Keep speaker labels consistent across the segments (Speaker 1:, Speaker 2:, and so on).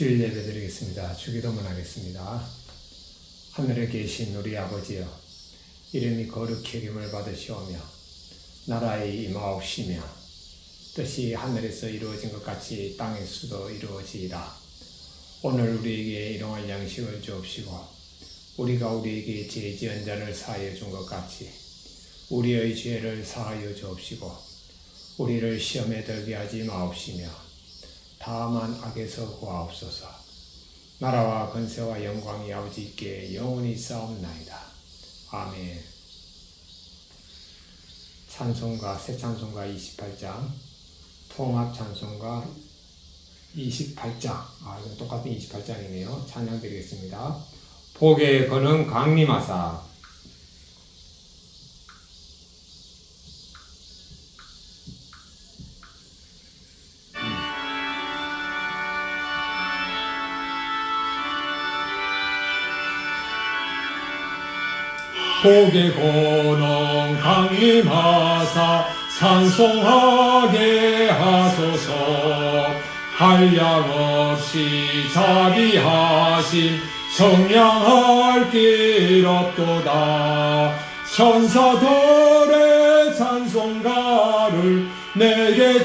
Speaker 1: 주일 예배 드리겠습니다. 주기도문 하겠습니다. 하늘에 계신 우리 아버지여, 이름이 거룩히 여김을 받으시오며 나라의 임하옵시며 뜻이 하늘에서 이루어진 것 같이 땅에서도 이루어지이다. 오늘 우리에게 일용할 양식을 주옵시고 우리가 우리에게 죄 지은 자를 사하여 준 것 같이 우리의 죄를 사하여 주옵시고 우리를 시험에 들게 하지 마옵시며 다만 악에서 구하옵소서. 나라와 권세와 영광이 아버지께 영원히 싸움나이다. 아멘. 찬송가, 새 찬송가 28장, 통합 찬송가 28장. 이건 똑같은 28장이네요. 찬양 드리겠습니다. 복에 거는 강림하사. 복의 권능 강림하사 찬송하게 하소서. 한량없이 자비하신 청량할 길 없도다. 천사들의 찬송가를 내게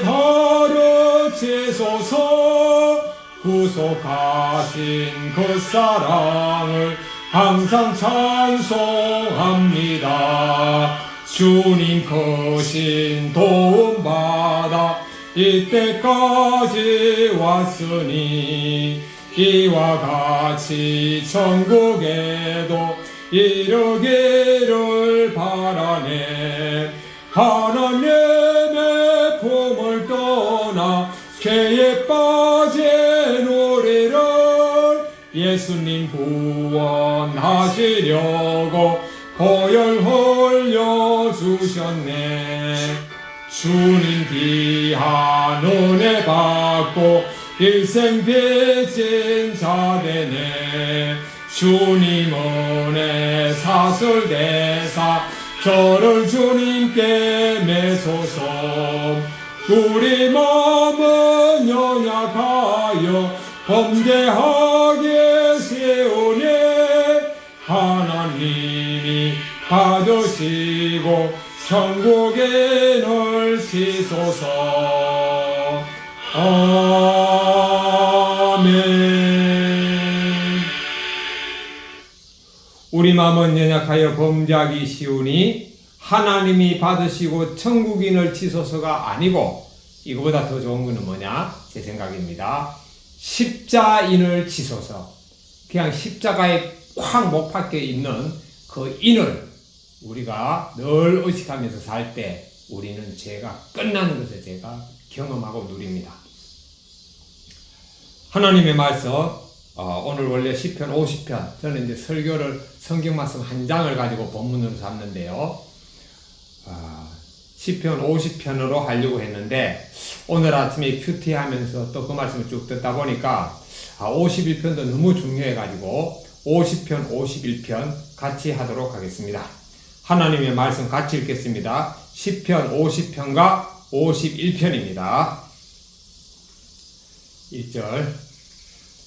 Speaker 1: 가르치소서. 구속하신 그 사랑을 항상 찬송합니다. 주님 크신 도움받아 이때까지 왔으니 이와 같이 천국에도 이르기를 바라네. 하나님의 품을 떠나 죄에 빠진 우리를 예수님 구원하시려고 보혈 흘려주셨네. 주님 귀한 은혜 받고 일생 빚진 자 되네. 주님 은혜 사슬대사 저를 주님께 매소서. 우리 마음은 연약하여 범죄하게 세우니 하나님이 받으시고 천국에 넣으시소서. 아멘. 우리 마음은 연약하여 범죄하기 쉬우니 하나님이 받으시고 천국에 넣으시소서가 아니고, 이거보다 더 좋은 거는 뭐냐? 제 생각입니다. 십자인을 치소서. 그냥 십자가에 콱 못 박혀 있는 그 인을 우리가 늘 의식하면서 살 때 우리는 죄가 끝나는 것을 제가 경험하고 누립니다. 하나님의 말씀, 오늘 원래 시편 50편, 저는 이제 설교를 성경 말씀 한 장을 가지고 본문으로 삼는데요. 시편 50편으로 하려고 했는데 오늘 아침에 큐티하면서 또 그 말씀을 쭉 듣다 보니까 51편도 너무 중요해가지고 50편, 51편 같이 하도록 하겠습니다. 하나님의 말씀 같이 읽겠습니다. 시편 50편과 51편입니다. 1절.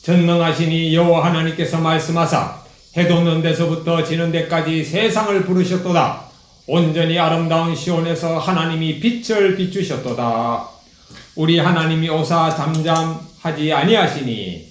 Speaker 1: 전능하시니 여호와 하나님께서 말씀하사 해 돋는 데서부터 지는 데까지 세상을 부르셨도다. 온전히 아름다운 시온에서 하나님이 빛을 비추셨도다. 우리 하나님이 오사 잠잠하지 아니하시니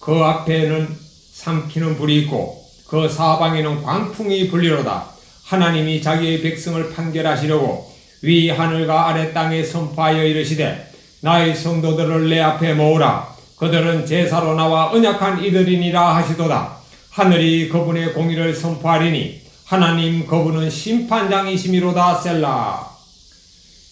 Speaker 1: 그 앞에는 삼키는 불이 있고 그 사방에는 광풍이 불리로다. 하나님이 자기의 백성을 판결하시려고 위 하늘과 아래 땅에 선포하여 이르시되 나의 성도들을 내 앞에 모으라. 그들은 제사로 나와 언약한 이들이니라 하시도다. 하늘이 그분의 공의를 선포하리니 하나님 그분은 심판장이시미로다. 셀라.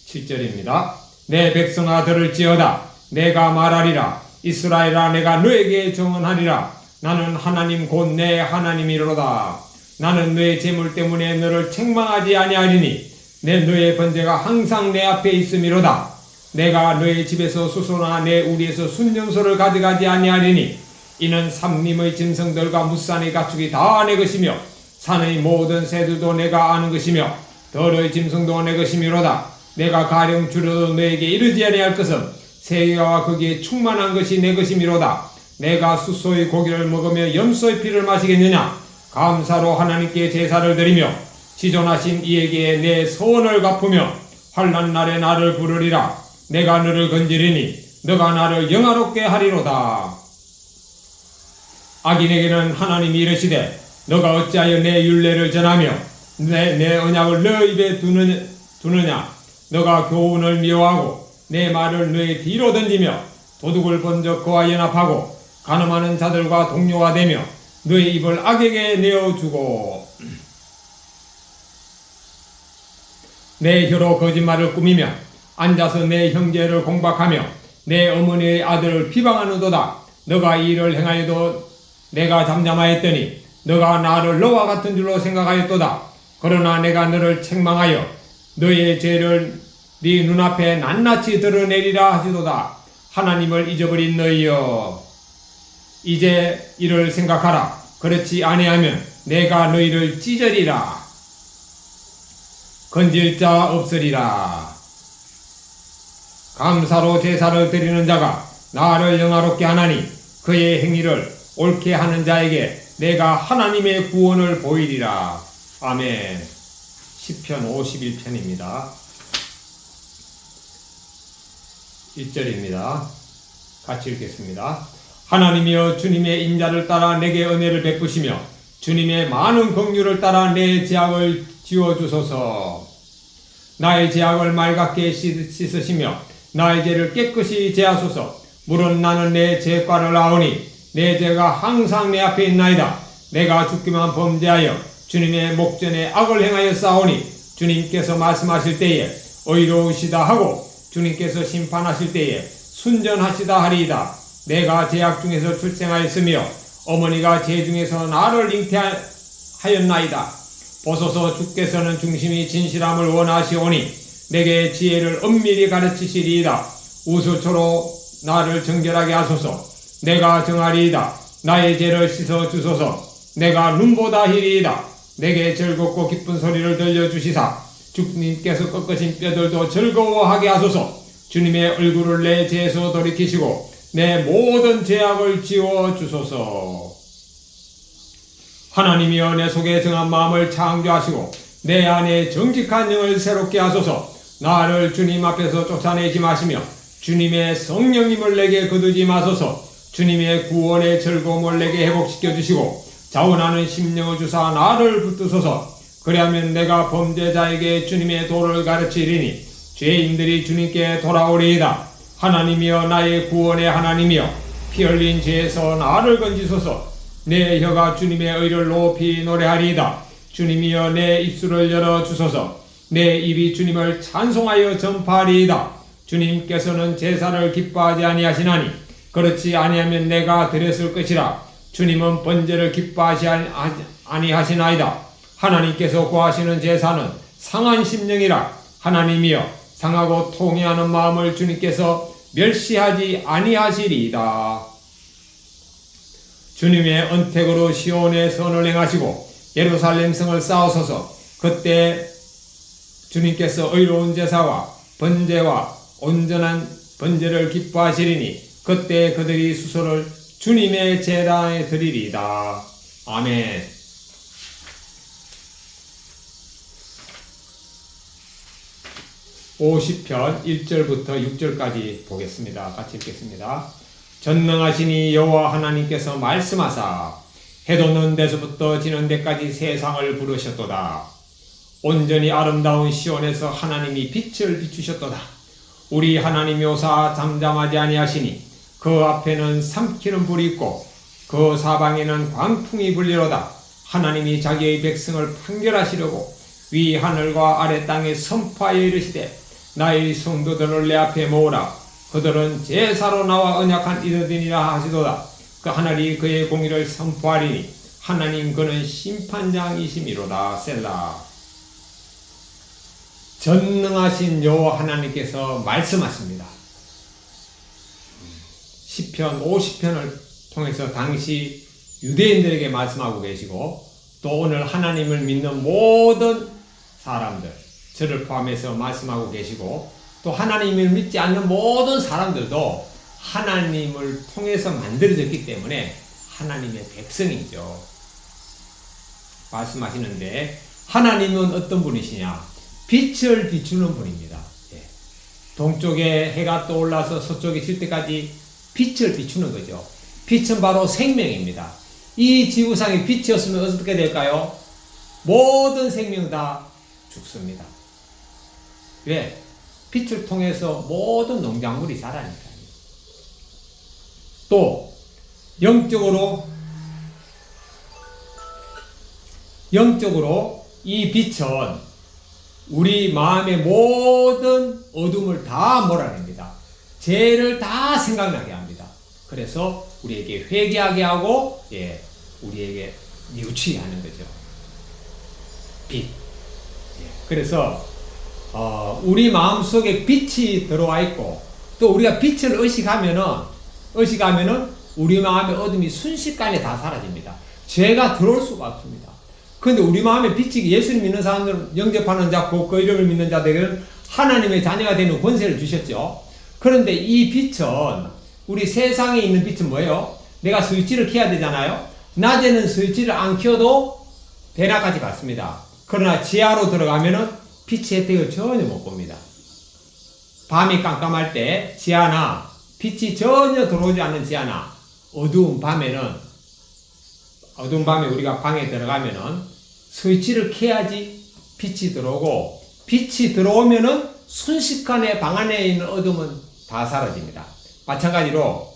Speaker 1: 7절입니다. 내 백성아 들을지어다. 내가 말하리라. 이스라엘아 내가 너에게 정언하리라. 나는 하나님 곧 내 하나님이로다. 나는 너의 재물 때문에 너를 책망하지 아니하리니 너의 번제가 항상 내 앞에 있음이로다. 내가 너의 집에서 수소나 내 우리에서 순념소를 가져가지 아니하리니 이는 삼림의 짐승들과 무산의 가축이 다 내 것이며 산의 모든 새들도 내가 아는 것이며 들의 짐승도 내 것이미로다. 내가 가령 줄여도 너에게 이르지 아니할 것은 세계와 거기에 충만한 것이 내 것이미로다. 내가 숫소의 고기를 먹으며 염소의 피를 마시겠느냐? 감사로 하나님께 제사를 드리며 지존하신 이에게 내 소원을 갚으며 환난 날에 나를 부르리라. 내가 너를 건지리니 너가 나를 영화롭게 하리로다. 악인에게는 하나님이 이르시되 너가 어찌하여 내 율례를 전하며 내 언약을 너 입에 두느냐? 너가 교훈을 미워하고 내 말을 너의 뒤로 던지며 도둑을 번져 그와 연합하고 간음하는 자들과 동료가 되며 너의 입을 악에게 내어주고 내 혀로 거짓말을 꾸미며 앉아서 내 형제를 공박하며 내 어머니의 아들을 비방하는도다. 너가 이 일을 행하여도 내가 잠잠하였더니 너가 나를 너와 같은 줄로 생각하였도다. 그러나 내가 너를 책망하여 너의 죄를 네 눈앞에 낱낱이 드러내리라 하시도다. 하나님을 잊어버린 너희여, 이제 이를 생각하라. 그렇지 아니하면 내가 너희를 찢으리라. 건질 자 없으리라. 감사로 제사를 드리는 자가 나를 영화롭게 하나니 그의 행위를 옳게 하는 자에게 내가 하나님의 구원을 보이리라. 아멘. 시편 51편입니다. 1절입니다. 같이 읽겠습니다. 하나님이여, 주님의 인자를 따라 내게 은혜를 베푸시며 주님의 많은 긍휼을 따라 내 죄악을 지워주소서. 나의 죄악을 맑게 씻으시며 나의 죄를 깨끗이 제하소서. 물은 나는 내 죄과를 아오니 내 죄가 항상 내 앞에 있나이다. 내가 죽기만 범죄하여 주님의 목전에 악을 행하여 싸우니 주님께서 말씀하실 때에 의로우시다 하고 주님께서 심판하실 때에 순전하시다 하리이다. 내가 죄악 중에서 출생하였으며 어머니가 죄 중에서 나를 잉태하였나이다. 보소서, 주께서는 중심이 진실함을 원하시오니 내게 지혜를 엄밀히 가르치시리이다. 우수초로 나를 정결하게 하소서. 내가 정하리이다. 나의 죄를 씻어 주소서. 내가 눈보다 희리이다. 내게 즐겁고 기쁜 소리를 들려주시사 주님께서 꺾으신 뼈들도 즐거워하게 하소서. 주님의 얼굴을 내 죄에서 돌이키시고 내 모든 죄악을 지워주소서. 하나님이여, 내 속에 정한 마음을 창조하시고 내 안에 정직한 영을 새롭게 하소서. 나를 주님 앞에서 쫓아내지 마시며 주님의 성령님을 내게 거두지 마소서. 주님의 구원의 즐거움을 내게 회복시켜 주시고 자원하는 심령을 주사 나를 붙드소서. 그리하면 내가 범죄자에게 주님의 도를 가르치리니 죄인들이 주님께 돌아오리이다. 하나님이여, 나의 구원의 하나님이여, 피 흘린 죄에서 나를 건지소서. 내 혀가 주님의 의를 높이 노래하리이다. 주님이여, 내 입술을 열어주소서. 내 입이 주님을 찬송하여 전파하리이다. 주님께서는 제사를 기뻐하지 아니하시나니 그렇지 아니하면 내가 드렸을 것이라. 주님은 번제를 기뻐하지 아니하시나이다. 하나님께서 구하시는 제사는 상한 심령이라. 하나님이여, 상하고 통회하는 마음을 주님께서 멸시하지 아니하시리이다. 주님의 언택으로 시온의 선을 행하시고 예루살렘 성을 쌓으소서. 그때 주님께서 의로운 제사와 번제와 온전한 번제를 기뻐하시리니 그때 그들이 수소를 주님의 제단에 드리리이다. 아멘. 50편 1절부터 6절까지 보겠습니다. 같이 읽겠습니다. 전능하시니 여호와 하나님께서 말씀하사 해 돋는 데서부터 지는 데까지 세상을 부르셨도다. 온전히 아름다운 시온에서 하나님이 빛을 비추셨도다. 우리 하나님이오사 잠잠하지 아니하시니 그 앞에는 삼키는 불이 있고 그 사방에는 광풍이 불리로다. 하나님이 자기의 백성을 판결하시려고 위 하늘과 아래 땅에 선포하여 이르시되 나의 성도들을 내 앞에 모으라. 그들은 제사로 나와 언약한 이들이라 하시도다. 그 하늘이 그의 공의를 선포하리니 하나님 그는 심판장이시미로다. 셀라. 전능하신 여호와 하나님께서 말씀하십니다. 시편 50편을 통해서 당시 유대인들에게 말씀하고 계시고 또 오늘 하나님을 믿는 모든 사람들, 저를 포함해서 말씀하고 계시고 또 하나님을 믿지 않는 모든 사람들도 하나님을 통해서 만들어졌기 때문에 하나님의 백성이죠. 말씀하시는데 하나님은 어떤 분이시냐? 빛을 비추는 분입니다. 동쪽에 해가 떠올라서 서쪽에 질 때까지 빛을 비추는 거죠. 빛은 바로 생명입니다. 이 지구상에 빛이 없으면 어떻게 될까요? 모든 생명 다 죽습니다. 왜? 빛을 통해서 모든 농작물이 자라니까요. 또 영적으로 이 빛은 우리 마음의 모든 어둠을 다 몰아냅니다. 죄를 다 생각나게 합니다. 그래서 우리에게 회개하게 하고 우리에게 뉘우치게 하는 거죠. 빛. 그래서 우리 마음속에 빛이 들어와 있고 또 우리가 빛을 의식하면은 우리 마음의 어둠이 순식간에 다 사라집니다. 죄가 들어올 수가 없습니다. 그런데 우리 마음에 빛이 예수님 믿는 사람들 영접하는 자, 그 이름을 믿는 자들은 하나님의 자녀가 되는 권세를 주셨죠. 그런데 이 빛은 우리 세상에 있는 빛은 뭐예요? 내가 스위치를 켜야 되잖아요. 낮에는 스위치를 안 켜도 대낮까지 갔습니다. 그러나 지하로 들어가면은 빛의 혜택을 전혀 못 봅니다. 밤이 깜깜할 때 지하나 빛이 전혀 들어오지 않는 지하나 어두운 밤에 우리가 방에 들어가면은 스위치를 켜야지 빛이 들어오고 빛이 들어오면은 순식간에 방 안에 있는 어둠은 다 사라집니다. 마찬가지로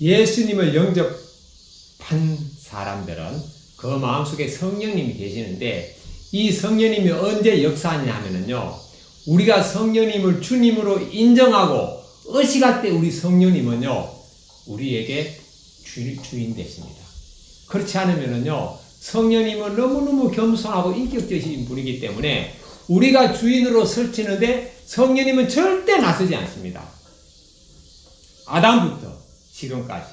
Speaker 1: 예수님을 영접한 사람들은 그 마음속에 성령님이 계시는데 이 성령님이 언제 역사하냐 하면은요, 우리가 성령님을 주님으로 인정하고 의식할 때 우리 성령님은요 우리에게 주인 되십니다. 그렇지 않으면은요 성령님은 너무너무 겸손하고 인격적인 분이기 때문에 우리가 주인으로 설치는데 성령님은 절대 나서지 않습니다. 아담부터 지금까지.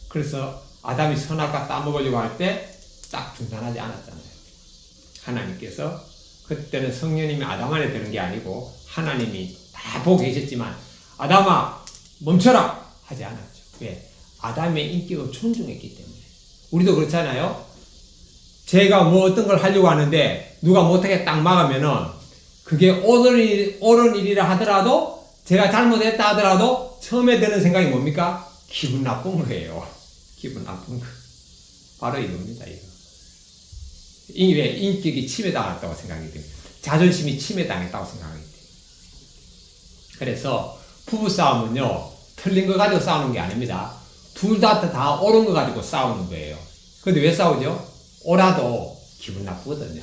Speaker 1: 그래서 아담이 선악과 따먹으려고 할 때 딱 중단하지 않았잖아요. 하나님께서 그때는 성령님이 아담 안에 드는 게 아니고 하나님이 다 보고 계셨지만 아담아 멈춰라 하지 않았죠. 왜? 아담의 인격을 존중했기 때문에. 우리도 그렇잖아요. 제가 뭐 어떤 걸 하려고 하는데 누가 못하게 딱 막으면은 그게 옳은 일이라 하더라도 제가 잘못했다 하더라도 처음에 드는 생각이 뭡니까? 기분 나쁜 거예요. 기분 나쁜 거. 바로 이겁니다. 이거. 왜? 인격이 침해당했다고 생각이 돼요. 자존심이 침해당했다고 생각이 돼요. 그래서 부부싸움은요 틀린 거 가지고 싸우는 게 아닙니다. 둘 다 옳은 거 가지고 싸우는 거예요. 근데 왜 싸우죠? 옳아도 기분 나쁘거든요.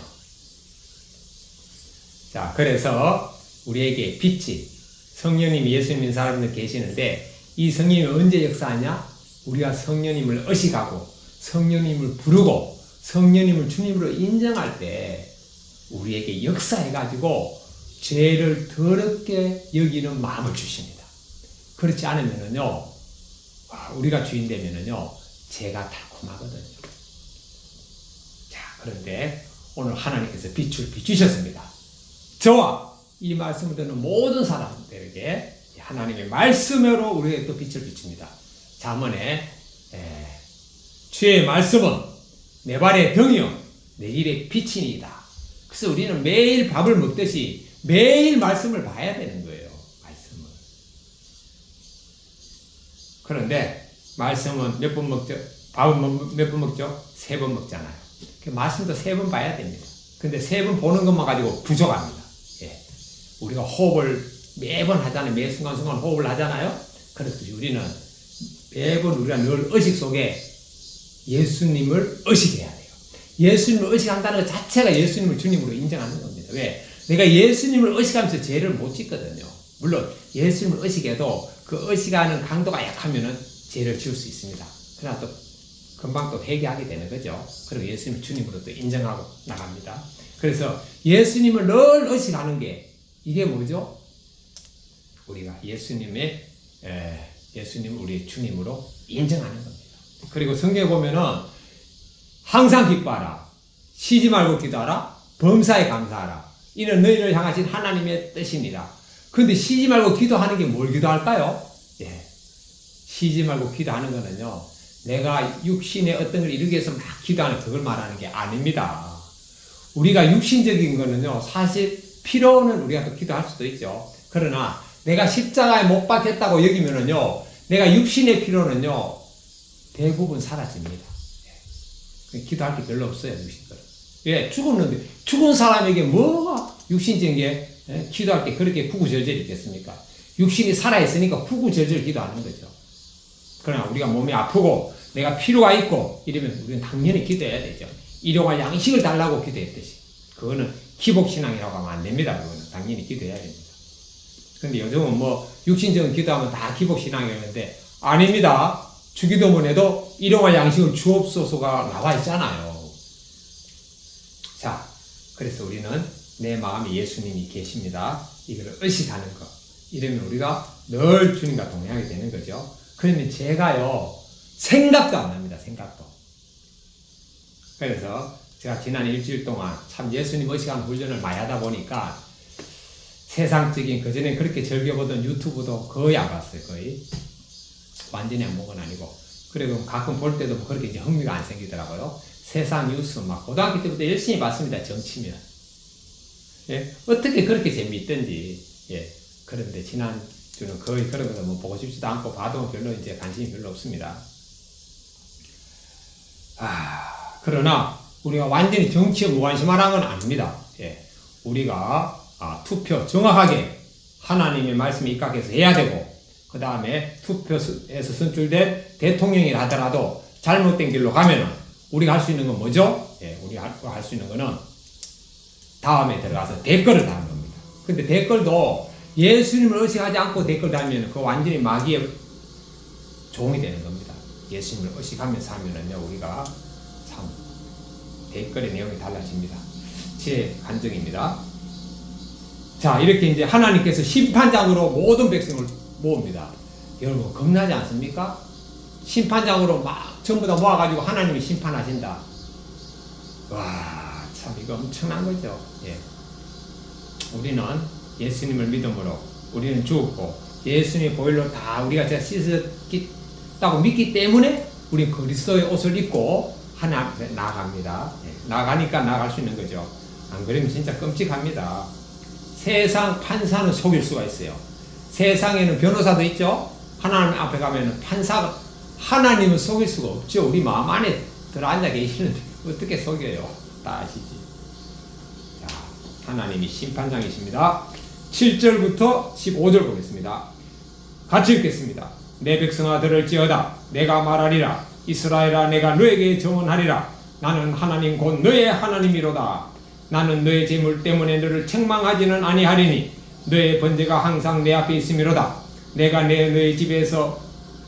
Speaker 1: 자, 그래서 우리에게 빛이 성령님이 예수님 사람들 계시는데 이 성령님이 언제 역사하냐? 우리가 성령님을 의식하고 성령님을 부르고 성령님을 주님으로 인정할 때 우리에게 역사해가지고 죄를 더럽게 여기는 마음을 주십니다. 그렇지 않으면은요, 우리가 주인 되면은요, 죄가 달콤하거든요. 자, 그런데 오늘 하나님께서 빛을 비추셨습니다. 저와 이 말씀을 듣는 모든 사람들에게 하나님의 말씀으로 우리에게 또 빛을 비춥니다. 잠언에 주의 말씀은 내 발의 등이요 내 길의 빛이니이다. 그래서 우리는 매일 밥을 먹듯이 매일 말씀을 봐야 되는 거예요. 말씀을. 그런데 말씀은 몇 번 먹죠? 밥은 몇 번 먹죠? 3번 먹잖아요. 말씀도 3번 봐야 됩니다. 근데 3번 보는 것만 가지고 부족합니다. 우리가 호흡을 매번 하잖아요. 매 순간순간 호흡을 하잖아요. 그렇듯이 우리는 매번 우리가 늘 의식 속에 예수님을 의식해야 돼요. 예수님을 의식한다는 것 자체가 예수님을 주님으로 인정하는 겁니다. 왜? 내가 예수님을 의식하면서 죄를 못 짓거든요. 물론 예수님을 의식해도 그 의식하는 강도가 약하면은 죄를 지을 수 있습니다. 그러나 또 금방 또 회개하게 되는 거죠. 그리고 예수님을 주님으로 또 인정하고 나갑니다. 그래서 예수님을 늘 의식하는 게 이게 뭐죠? 우리가 예수님을 우리의 주님으로 인정하는 겁니다. 그리고 성경에 보면은 항상 기뻐하라, 쉬지 말고 기도하라, 범사에 감사하라. 이는 너희를 향하신 하나님의 뜻입니다. 그런데 쉬지 말고 기도하는 게 뭘 기도할까요? 예. 쉬지 말고 기도하는 거는요, 내가 육신의 어떤 걸 이루기 위해서 막 기도하는 그걸 말하는 게 아닙니다. 우리가 육신적인 거는요, 사실 필요는 우리가 또 기도할 수도 있죠. 그러나 내가 십자가에 못 박혔다고 여기면은요, 내가 육신의 필요는요, 대부분 사라집니다. 예. 기도할 게 별로 없어요, 육신들은. 예, 죽었는데, 죽은 사람에게 뭐가 육신적인 게, 예, 기도할 게 그렇게 구구절절 있겠습니까? 육신이 살아있으니까 구구절절 기도하는 거죠. 그러나 우리가 몸이 아프고, 내가 필요가 있고, 이러면 우리는 당연히 기도해야 되죠. 일용할 양식을 달라고 기도했듯이. 그거는 기복신앙이라고 하면 안 됩니다. 그거는 당연히 기도해야 됩니다. 근데 요즘은 뭐, 육신적인 기도하면 다 기복신앙이었는데, 아닙니다. 주기도문에도 일용할 양식을 주옵소서가 나와 있잖아요. 자, 그래서 우리는 내 마음에 예수님이 계십니다. 이걸 의식하는 것. 이러면 우리가 늘 주님과 동행하게 되는 거죠. 그러면 제가요, 생각도 안 납니다. 생각도. 그래서 제가 지난 일주일 동안 참 예수님 의식하는 훈련을 많이 하다 보니까 세상적인, 그전에 그렇게 즐겨보던 유튜브도 거의 안 봤어요. 거의. 완전히 안 본 건 아니고. 그리고 가끔 볼 때도 그렇게 이제 흥미가 안 생기더라고요. 세상 뉴스 막 고등학교 때부터 열심히 봤습니다. 정치면. 예? 어떻게 그렇게 재미있던지. 예. 그런데 지난주는 거의 그런 거 뭐 보고 싶지도 않고 봐도 별로 이제 관심이 별로 없습니다. 그러나 우리가 완전히 정치에 무관심하라는 건 아닙니다. 예. 우리가 투표 정확하게 하나님의 말씀에 입각해서 해야 되고, 그 다음에 투표에서 선출된 대통령이라 하더라도 잘못된 길로 가면은 우리가 할 수 있는 건 뭐죠? 예, 우리가 할 수 있는 거는 다음에 들어가서 댓글을 다는 겁니다. 근데 댓글도 예수님을 의식하지 않고 댓글 달면 그 완전히 마귀의 종이 되는 겁니다. 예수님을 의식하면서 하면은요, 우리가 참 댓글의 내용이 달라집니다. 제 간증입니다. 자, 이렇게 이제 하나님께서 심판장으로 모든 백성을 모읍니다. 여러분, 겁나지 않습니까? 심판장으로 막 전부 다 모아가지고 하나님이 심판하신다. 와, 참 이거 엄청난 거죠. 예. 우리는 예수님을 믿음으로 우리는 죽었고, 예수님의 보혈로 다 우리가 제가 씻었다고 믿기 때문에 우리 그리스도의 옷을 입고 하나님 앞에 나아갑니다. 예. 나가니까 나갈 수 있는 거죠. 안 그러면 진짜 끔찍합니다. 세상 판사는 속일 수가 있어요. 세상에는 변호사도 있죠. 하나님 앞에 가면은 판사가, 하나님은 속일 수가 없죠. 우리 마음 안에 들어앉아 계시는데 어떻게 속여요? 다 아시지. 자, 하나님이 심판장이십니다. 7절부터 15절 보겠습니다. 같이 읽겠습니다. 내 백성아 들을지어다. 내가 말하리라. 이스라엘아, 내가 너에게 정언하리라. 나는 하나님 곧 너의 하나님이로다. 나는 너의 재물 때문에 너를 책망하지는 아니하리니 너의 번제가 항상 내 앞에 있음이로다. 내가 너의 집에서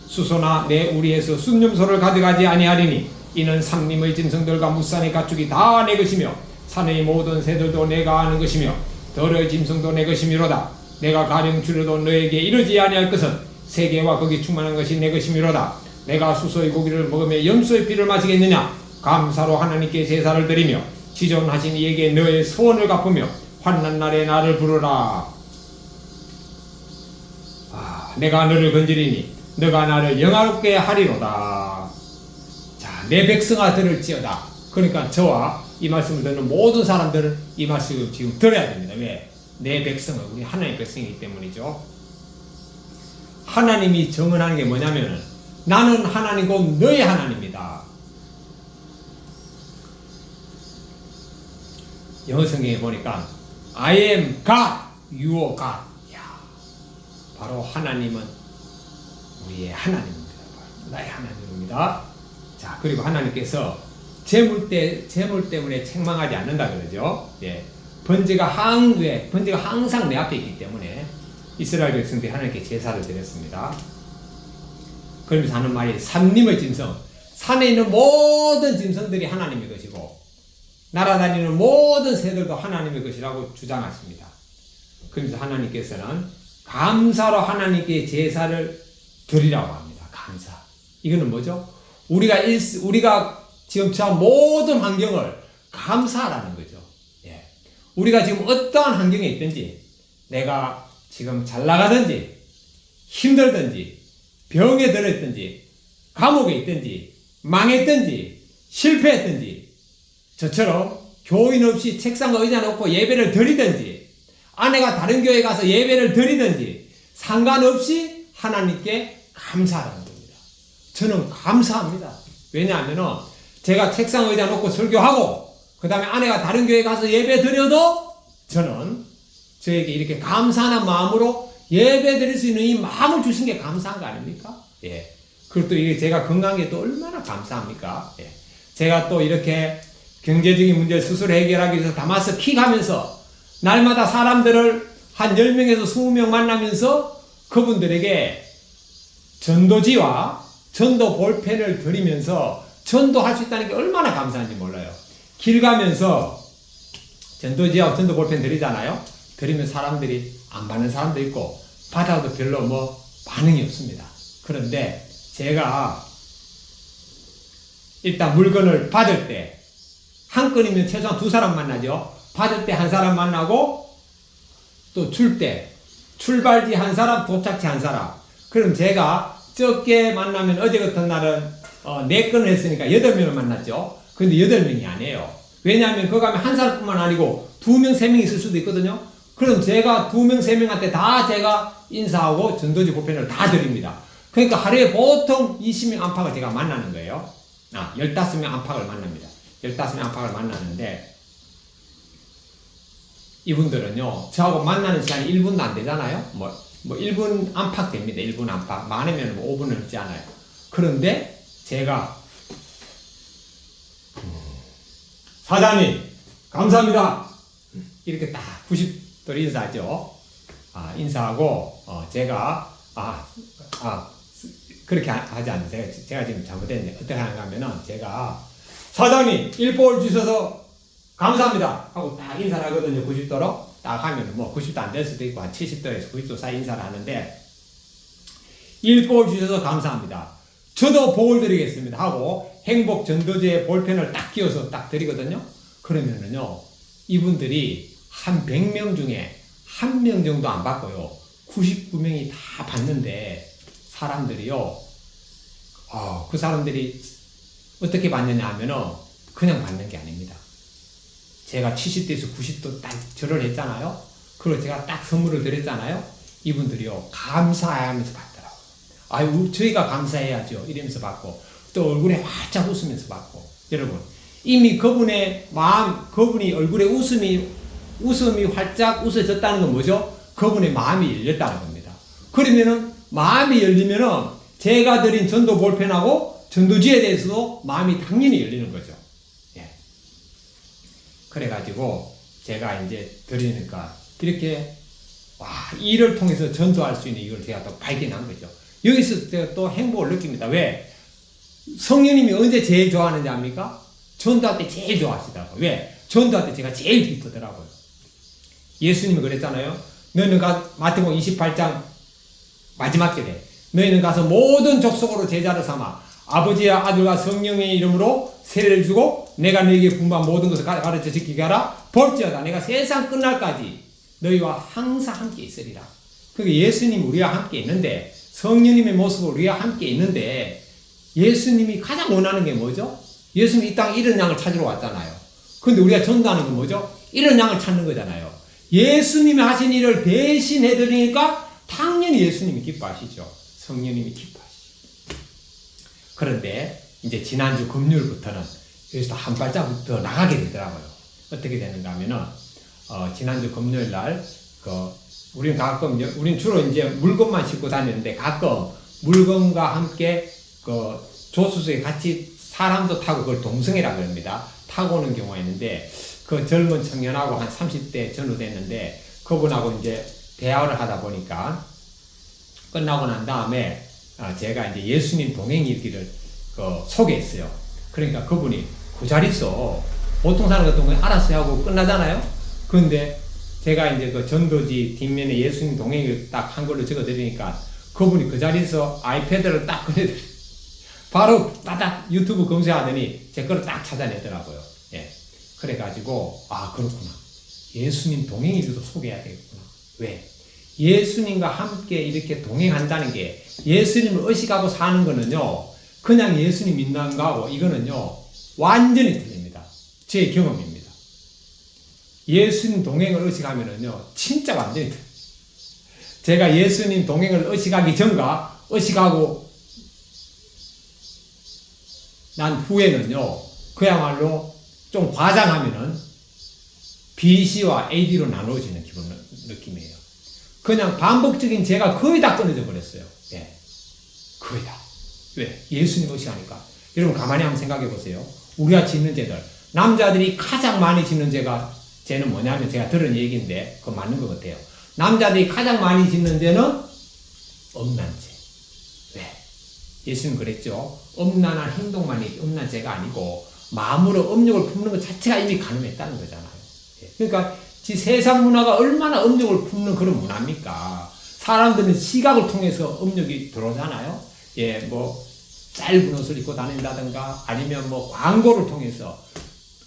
Speaker 1: 수소나 내 우리에서 순념소를 가져가지 아니하리니 이는 산림의 짐승들과 무산의 가축이 다 내 것이며 산의 모든 새들도 내가 아는 것이며 들의 짐승도 내 것이미로다. 내가 가령 주려도 너에게 이르지 아니할 것은 세계와 거기 충만한 것이 내 것이미로다. 내가 수소의 고기를 먹으며 염소의 피를 마시겠느냐? 감사로 하나님께 제사를 드리며 지존하신 이에게 너의 소원을 갚으며 환난 날에 나를 부르라. 내가 너를 건지리니 너가 나를 영화롭게 하리로다. 자, 내 백성아 들을지어다. 그러니까 저와 이 말씀을 듣는 모든 사람들은 이 말씀을 지금 들어야 됩니다. 왜? 내 백성은 우리 하나님의 백성이기 때문이죠. 하나님이 정언하는 게 뭐냐면은 나는 하나님 곧 너의 하나님이다. 영어 성경에 보니까 I am God, you are God. 바로 하나님은 우리의 하나님입니다. 나의 하나님입니다. 자, 그리고 하나님께서 재물 때문에 책망하지 않는다 그러죠. 예. 번제가 항상 내 앞에 있기 때문에 이스라엘 백성들이 하나님께 제사를 드렸습니다. 그러면서 하는 말이 산림의 짐승, 산에 있는 모든 짐승들이 하나님의 것이고 날아다니는 모든 새들도 하나님의 것이라고 주장하십니다. 그러면서 하나님께서는 감사로 하나님께 제사를 드리라고 합니다. 감사. 이거는 뭐죠? 우리가 지금 처한 모든 환경을 감사하라는 거죠. 예. 우리가 지금 어떠한 환경에 있든지, 내가 지금 잘 나가든지, 힘들든지, 병에 들어있든지, 감옥에 있든지, 망했든지, 실패했든지, 저처럼 교인 없이 책상 의자 놓고 예배를 드리든지, 아내가 다른 교회 가서 예배를 드리든지, 상관없이 하나님께 감사하라는 겁니다. 저는 감사합니다. 왜냐하면 제가 책상 의자 놓고 설교하고, 그 다음에 아내가 다른 교회 가서 예배 드려도 저는 저에게 이렇게 감사하는 마음으로 예배 드릴 수 있는 이 마음을 주신 게 감사한 거 아닙니까? 예. 그리고 또 이게 제가 건강한 게 또 얼마나 감사합니까? 예. 제가 또 이렇게 경제적인 문제를 스스로 해결하기 위해서 다마스 키 가면서 날마다 사람들을 한 10명에서 20명 만나면서 그분들에게 전도지와 전도 볼펜을 드리면서 전도할 수 있다는 게 얼마나 감사한지 몰라요. 길 가면서 전도지와 전도 볼펜 드리잖아요. 드리면 사람들이 안 받는 사람도 있고 받아도 별로 반응이 없습니다. 그런데 제가 일단 물건을 받을 때 한 건이면 최소한 2사람 만나죠. 받을 때 1사람 만나고 또 줄 때 출발지 1사람, 도착지 1사람. 그럼 제가 적게 만나면 어제 같은 날은 4건을 했으니까 8명을 만났죠. 근데 8명이 아니에요. 왜냐하면 거기 가면 1사람뿐만 아니고 2명, 3명 있을 수도 있거든요. 그럼 제가 2명, 3명한테 다 제가 인사하고 전도지 볼펜을 다 드립니다. 그러니까 하루에 보통 20명 안팎을 제가 만나는 거예요. 15명 안팎을 만납니다. 15명 안팎을 만나는데, 이분들은요, 저하고 만나는 시간이 1분도 안 되잖아요? 1분 안팎 됩니다. 1분 안팎. 많으면 5분은 넘지 않아요. 그런데 제가, 사장님, 감사합니다. 이렇게 딱 90도 인사하죠. 인사하고, 제가, 그렇게 하지 않으세요. 제가 지금 잘못했는데, 어떻게 하는가 하면은, 제가, 사장님, 1볼 주셔서 감사합니다. 하고 딱 인사를 하거든요. 90도로. 딱 하면 90도 안 될 수도 있고, 한 70도에서 90도 사이 인사를 하는데, 1볼 주셔서 감사합니다. 저도 복을 드리겠습니다. 하고, 행복 전도제의 볼펜을 딱 끼워서 딱 드리거든요. 그러면은요, 이분들이 한 100명 중에 1명 정도 안 받고요. 99명이 다 받는데, 사람들이요, 그 사람들이 어떻게 받느냐 하면은 그냥 받는 게 아닙니다. 제가 70대에서 90도 딱 절을 했잖아요. 그리고 제가 딱 선물을 드렸잖아요. 이분들이요, 감사하면서 받더라고요. 아유, 저희가 감사해야죠. 이러면서 받고, 또 얼굴에 활짝 웃으면서 받고. 여러분, 이미 그분의 마음, 그분이 얼굴에 웃음이 활짝 웃어졌다는 건 뭐죠? 그분의 마음이 열렸다는 겁니다. 그러면은 마음이 열리면은 제가 드린 전도 볼펜하고 전도지에 대해서도 마음이 당연히 열리는 거죠. 예. 그래가지고 제가 이제 드리니까 이렇게 이 일을 통해서 전도할 수 있는 이걸 제가 또 발견한 거죠. 여기서 제가 또 행복을 느낍니다. 왜? 성령님이 언제 제일 좋아하는지 압니까? 전도할 때 제일 좋아하시더라고요. 왜? 전도할 때 제가 제일 기쁘더라고요. 예수님이 그랬잖아요. 너는 마태복음 28장 마지막 절에 너희는 가서 모든 족속으로 제자를 삼아 아버지와 아들과 성령의 이름으로 세례를 주고 내가 너희에게 분부한 모든 것을 가르쳐 지키게 하라. 볼지어다 내가 세상 끝날까지 너희와 항상 함께 있으리라. 그게 예수님 우리와 함께 있는데, 성령님의 모습으로 우리와 함께 있는데, 예수님이 가장 원하는 게 뭐죠? 예수님이 이 땅에 이런 양을 찾으러 왔잖아요. 근데 우리가 전도하는 건 뭐죠? 이런 양을 찾는 거잖아요. 예수님이 하신 일을 대신해 드리니까 당연히 예수님이 기뻐하시죠. 성령님이 기뻐하시죠. 그런데 이제 지난주 금요일부터는 여기서 한 발자국 더 나가게 되더라고요. 어떻게 되는가 하면은, 지난주 금요일 날, 우린 주로 이제 물건만 싣고 다니는데 가끔 물건과 함께 조수석에 같이 사람도 타고 그걸 동승이라고 합니다. 타고 오는 경우가 있는데, 그 젊은 청년하고 한 30대 전후 됐는데, 그분하고 이제 대화를 하다 보니까, 끝나고 난 다음에, 제가 이제 예수님 동행일기를 소개했어요. 그러니까 그분이 그 자리에서 보통 사람 같은 경우에 알아서 하고 끝나잖아요. 그런데 제가 이제 그 전도지 뒷면에 예수님 동행일 딱 한 걸로 적어 드리니까 그분이 그 자리에서 아이패드를 딱 꺼내더니 바로 따닥 유튜브 검색하더니 제 거를 딱 찾아내더라고요. 예. 그래가지고, 그렇구나. 예수님 동행인들도 소개해야 되겠구나. 왜? 예수님과 함께 이렇게 동행한다는 게 예수님을 의식하고 사는 거는요, 그냥 예수님 믿는 거하고 이거는요, 완전히 틀립니다. 제 경험입니다. 예수님 동행을 의식하면은요, 진짜 완전히 틀립니다. 제가 예수님 동행을 의식하기 전과 의식하고 난 후에는요, 그야말로 좀 과장하면은 BC와 AD로 나누어지는 기분 느낌이에요. 그냥 반복적인 제가 거의 다 끊어져 버렸어요. 예. 거의 다. 왜? 예수님 의식하니까. 여러분 가만히 한번 생각해 보세요. 우리가 짓는 죄들, 남자들이 가장 많이 짓는 죄는 뭐냐면 제가 들은 얘기인데 그거 맞는 것 같아요. 남자들이 가장 많이 짓는 죄는 음란죄. 왜? 예수님 그랬죠. 음란한 행동만이 음란 죄가 아니고 마음으로 음욕을 품는 것 자체가 이미 가늠했다는 거잖아요. 그러니까 세상 문화가 얼마나 음욕을 품는 그런 문화입니까? 사람들은 시각을 통해서 음욕이 들어오잖아요. 예, 뭐 짧은 옷을 입고 다닌다든가 아니면 뭐 광고를 통해서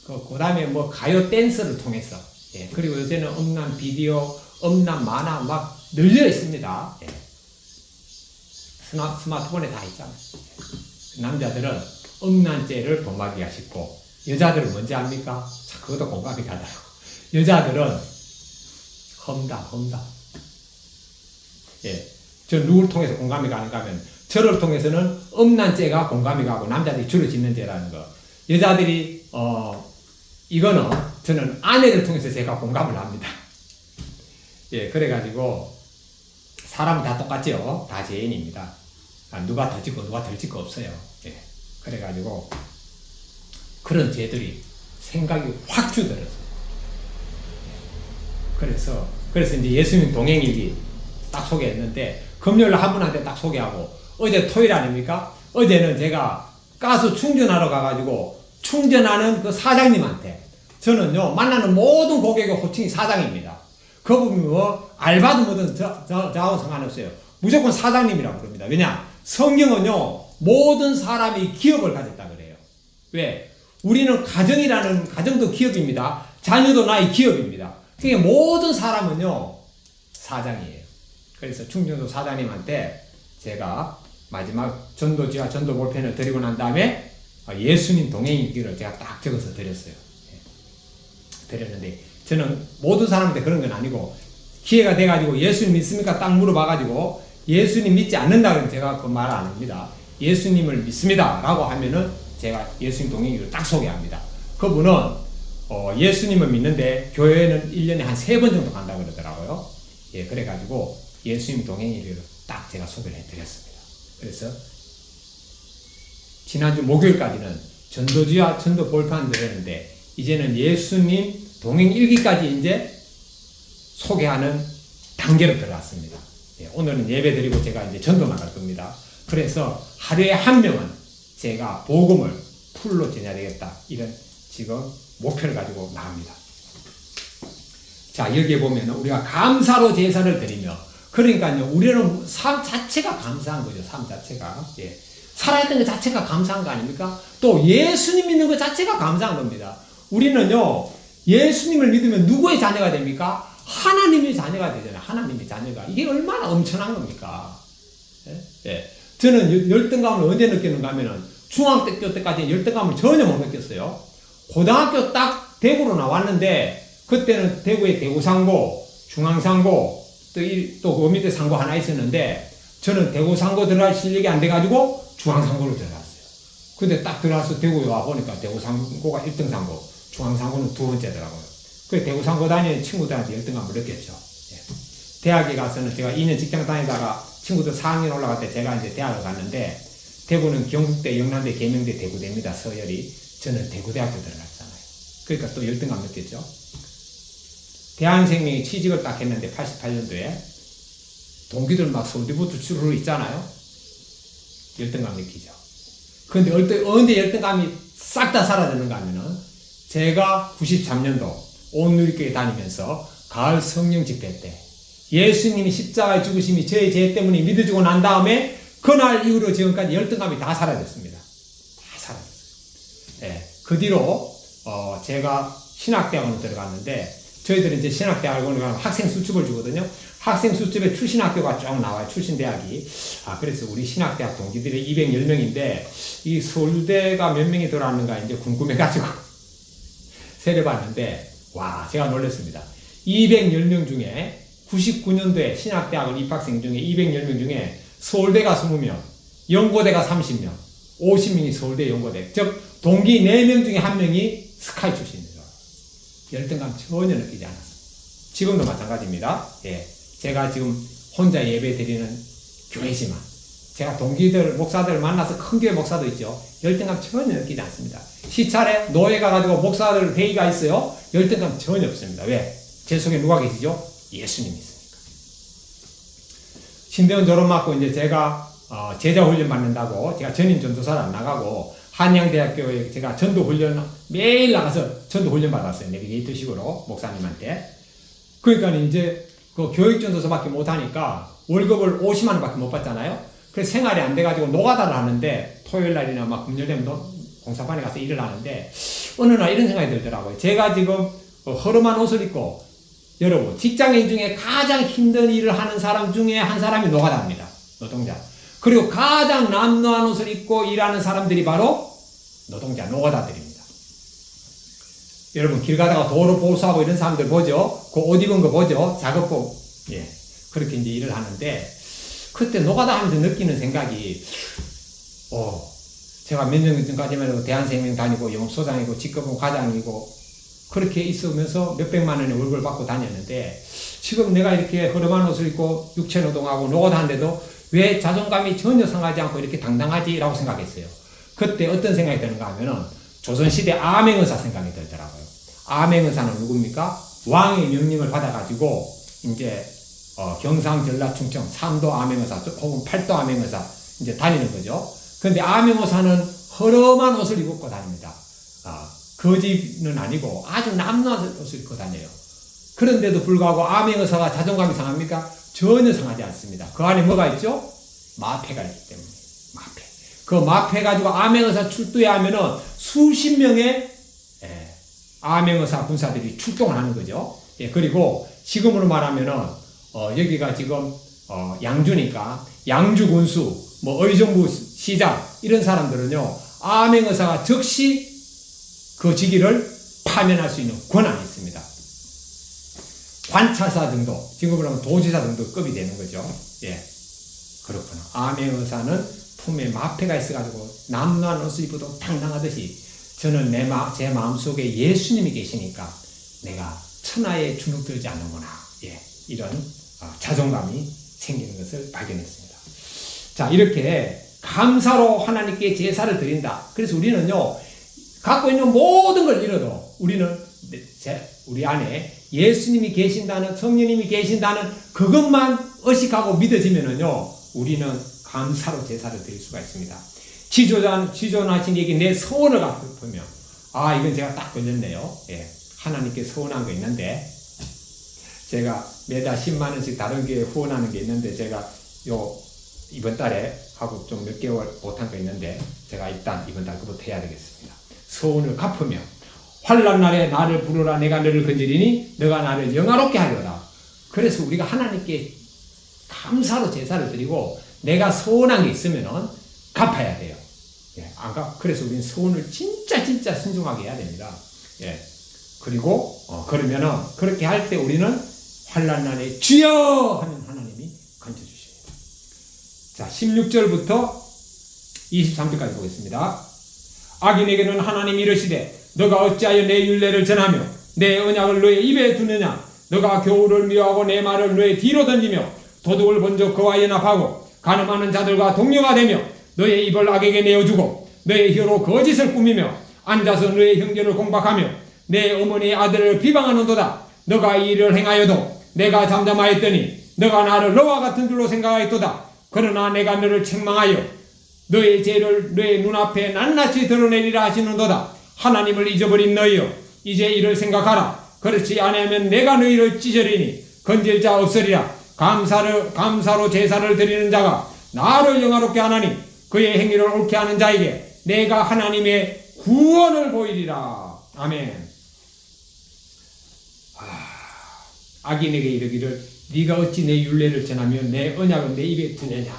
Speaker 1: 그 다음에 뭐 가요 댄스를 통해서 예, 그리고 요새는 음란 비디오, 음란 만화 막 늘려 있습니다. 예. 스마트폰에 다 있잖아요. 남자들은 음란죄를 범하기가 쉽고 여자들은 뭔지 압니까? 자, 그것도 공감이 가더라고. 여자들은 험담. 예. 저 누굴 통해서 공감이 가는가 하면 저를 통해서는 음란죄가 공감이 가고 남자들이 주로 짓는 죄라는 거. 여자들이 이거는 저는 아내를 통해서 제가 공감을 합니다. 예, 그래가지고 사람은 다 똑같죠. 다 죄인입니다. 누가 더 짓고 누가 덜 짓고 없어요. 예, 그래가지고 그런 죄들이 생각이 확 주더라고요. 그래서 이제 예수님 동행일기 딱 소개했는데 금요일 한 분한테 딱 소개하고 어제 토요일 아닙니까? 어제는 제가 가스 충전하러 가가지고 충전하는 그 사장님한테 저는요 만나는 모든 고객의 호칭이 사장입니다. 그분이 뭐 알바도 뭐든 저하고 상관없어요. 무조건 사장님이라고 그럽니다. 왜냐? 성경은요 모든 사람이 기업을 가졌다 그래요. 왜? 우리는 가정도 기업입니다. 자녀도 나의 기업입니다. 그러니까 모든 사람은요 사장이에요. 그래서 충전소 사장님한테 제가 마지막 전도지와 전도 볼펜을 드리고 난 다음에 예수님 동행일기를 제가 딱 적어서 드렸어요. 드렸는데 저는 모든 사람한테 그런 건 아니고 기회가 돼가지고 예수님 믿습니까? 딱 물어봐가지고 예수님 믿지 않는다 그러면 제가 그 말 안 합니다. 예수님을 믿습니다 라고 하면은 제가 예수님 동행일기를 딱 소개합니다. 그분은 예수님은 믿는데 교회는 1년에 한 3번 정도 간다고 그러더라고요. 예, 그래가지고 예수님 동행일기를 딱 제가 소개를 해드렸습니다. 그래서 지난주 목요일까지는 전도지와 전도 볼펜 드렸는데 이제는 예수님 동행일기까지 이제 소개하는 단계로 들어갔습니다. 예, 오늘은 예배 드리고 제가 이제 전도 나갈 겁니다. 그래서 하루에 한 명은 제가 복음을 풀로 전해야되겠다 이런 지금 목표를 가지고 나갑니다. 자, 여기에 보면 우리가 감사로 제사를 드리며 그러니까요 우리는 삶 자체가 감사한 거죠. 삶 자체가. 예. 살아있던 것 자체가 감사한 거 아닙니까? 또 예수님 믿는 것 자체가 감사한 겁니다. 우리는요 예수님을 믿으면 누구의 자녀가 됩니까? 하나님의 자녀가 되잖아요. 하나님의 자녀가. 이게 얼마나 엄청난 겁니까? 예? 예. 저는 열등감을 언제 느꼈는가 하면은 중학교 때까지 열등감을 전혀 못 느꼈어요. 고등학교 딱 대구로 나왔는데 그때는 대구에 대구상고, 중앙상고 또 그 밑에 상고 하나 있었는데 저는 대구상고 들어갈 실력이 안 돼가지고 중앙상고로 들어갔어요. 근데 딱 들어가서 대구에 와보니까 대구상고가 1등 상고, 중앙상고는 2번째더라고요. 그래서 대구상고 다니는 친구들한테 열등감을 느꼈죠. 예. 대학에 가서는 제가 2년 직장 다니다가 친구들 4학년 올라갈 때 제가 이제 대학을 갔는데 대구는 경북대, 영남대, 계명대, 대구대입니다. 서열이. 저는 대구대학교 들어갔잖아요. 그러니까 또 열등감 느꼈죠. 대한생명이 취직을 딱 했는데 88년도에 동기들 막 서울대부터 주르르 있잖아요. 열등감 느끼죠. 그런데 언제 열등감이 싹 다 사라지는가 하면은 제가 93년도 온누리교회 다니면서 가을 성령 집회 때 예수님이 십자가에 죽으심이 저의 죄 때문에 믿어주고 난 다음에 그날 이후로 지금까지 열등감이 다 사라졌습니다. 다 사라졌어요. 예, 그 뒤로 제가 신학대학원을 들어갔는데 저희들은 이제 신학대학원에 가면 학생 수첩을 주거든요. 학생 수첩에 출신 학교가 쭉 나와요. 출신 대학이. 그래서 우리 신학대학 동기들이 210명인데, 이 서울대가 몇 명이 들어왔는가 이제 궁금해가지고 세려봤는데, 와, 제가 놀랐습니다. 210명 중에 99년도에 신학대학원 입학생 중에 210명 중에 서울대가 20명, 연고대가 30명, 50명이 서울대 연고대. 즉, 동기 4명 중에 1명이 스카이 출신입니다. 열등감 전혀 느끼지 않았습니다. 지금도 마찬가지입니다. 예. 제가 지금 혼자 예배 드리는 교회지만, 제가 동기들, 목사들 만나서 큰 교회 목사도 있죠. 열등감 전혀 느끼지 않습니다. 시찰에 노예가 가지고 목사들 회의가 있어요. 열등감 전혀 없습니다. 왜? 제 속에 누가 계시죠? 예수님이 있으니까. 신대원 졸업 맞고 이제 제가 제자 훈련 받는다고 제가 전임 전도사를 안 나가고 한양대학교에 제가 전도 훈련 매일 나가서 전도 훈련 받았어요. 내비게이터식으로 목사님한테. 그러니까 이제 그 교육전도사밖에 못하니까 월급을 50만 원밖에 못 받잖아요. 그래서 생활이 안 돼가지고 노가다를 하는데 토요일 날이나 막 금요일되면 공사판에 가서 일을 하는데 어느 날 이런 생각이 들더라고요. 제가 지금 허름한 옷을 입고 여러분 직장인 중에 가장 힘든 일을 하는 사람 중에 한 사람이 노가다입니다. 노동자. 그리고 가장 남루한 옷을 입고 일하는 사람들이 바로 노동자, 노가다들입니다. 여러분 길 가다가 도로 보수하고 이런 사람들 보죠? 그 옷 입은 거 보죠? 작업복. 예. 그렇게 이제 일을 하는데 그때 노가다 하면서 느끼는 생각이 제가 몇 년 전까지만 해도 대한생명 다니고 영업소장이고 직급은 과장이고 그렇게 있으면서 몇백만 원의 월급을 받고 다녔는데 지금 내가 이렇게 허름한 옷을 입고 육체노동하고 노가다 하는데도 왜 자존감이 전혀 상하지 않고 이렇게 당당하지라고 생각했어요. 그때 어떤 생각이 드는가 하면은 조선시대 암행의사 생각이 들더라고요. 암행의사는 누굽니까? 왕의 명령을 받아가지고 이제 경상, 전라, 충청 3도 암행의사 혹은 8도 암행의사 이제 다니는 거죠. 그런데 암행의사는 허름한 옷을 입고 다닙니다. 거지는 아니고 아주 남루한 옷을 입고 다녀요. 그런데도 불구하고 암행의사가 자존감이 상합니까? 전혀 상하지 않습니다. 그 안에 뭐가 있죠? 마패가 있기 때문에. 마패. 그 마패 가지고 암행의사 출두해 하면은 수십 명의 암행의사 군사들이 출동을 하는 거죠. 예, 그리고 지금으로 말하면은 여기가 지금 양주니까 양주 군수, 뭐 의정부 시장 이런 사람들은요 암행의사가 즉시 그 직위를 파면할 수 있는 권한이 있습니다. 관차사 정도, 지금으로 하면 도지사 정도 급이 되는 거죠. 예, 그렇구나. 암행의사는 품에 마패가 있어가지고 남루한 옷을 입어도 당당하듯이 저는 제 마음속에 예수님이 계시니까 내가 천하에 주눅들지 않는구나. 예, 이런 자존감이 생기는 것을 발견했습니다. 자, 이렇게 감사로 하나님께 제사를 드린다. 그래서 우리는요, 갖고 있는 모든 걸 잃어도 우리는 우리 안에 예수님이 계신다는, 성령님이 계신다는 그것만 의식하고 믿어지면은요, 우리는 감사로 제사를 드릴 수가 있습니다. 지존하신 얘기 내 소원을 갖고 보면, 이건 제가 딱 걸렸네요. 예. 하나님께 소원한 거 있는데, 제가 매달 10만원씩 다른 교회에 후원하는 게 있는데, 제가 이번 달에 하고 좀 몇 개월 못한 거 있는데, 제가 일단 이번 달 그부터 해야 되겠습니다. 소원을 갚으며, 환난 날에 나를 부르라 내가 너를 건지리니 너가 나를 영화롭게 하려라. 그래서 우리가 하나님께 감사로 제사를 드리고 내가 소원한 게 있으면은 갚아야 돼요. 예, 그래서 우리는 소원을 진짜 순종하게 해야 됩니다. 예, 그리고 그러면은 그렇게 할 때 우리는 환난 날에 주여 하면 하나님이 건져주십니다. 자, 16절부터 23절까지 보겠습니다. 악인에게는 하나님이 이르시되 너가 어찌하여 내 율례를 전하며 내 언약을 너의 입에 두느냐. 너가 교훈을 미워하고 내 말을 너의 뒤로 던지며 도둑을 번져 그와 연합하고 간음하는 자들과 동료가 되며 너의 입을 악에게 내어주고 너의 혀로 거짓을 꾸미며 앉아서 너의 형제를 공박하며 내 어머니의 아들을 비방하는도다. 너가 이 일을 행하여도 내가 잠잠하였더니 너가 나를 너와 같은 줄로 생각하였도다. 그러나 내가 너를 책망하여 너의 죄를 너의 눈앞에 낱낱이 드러내리라 하시는도다. 하나님을 잊어버린 너희여, 이제 이를 생각하라. 그렇지 아니하면 내가 너희를 찢으리니 건질 자 없으리라. 감사로 제사를 드리는 자가 나를 영화롭게 하나니 그의 행위를 옳게 하는 자에게 내가 하나님의 구원을 보이리라. 아멘. 악인에게 이르기를 네가 어찌 내 율례를 전하며 내 언약은 내 입에 드느냐.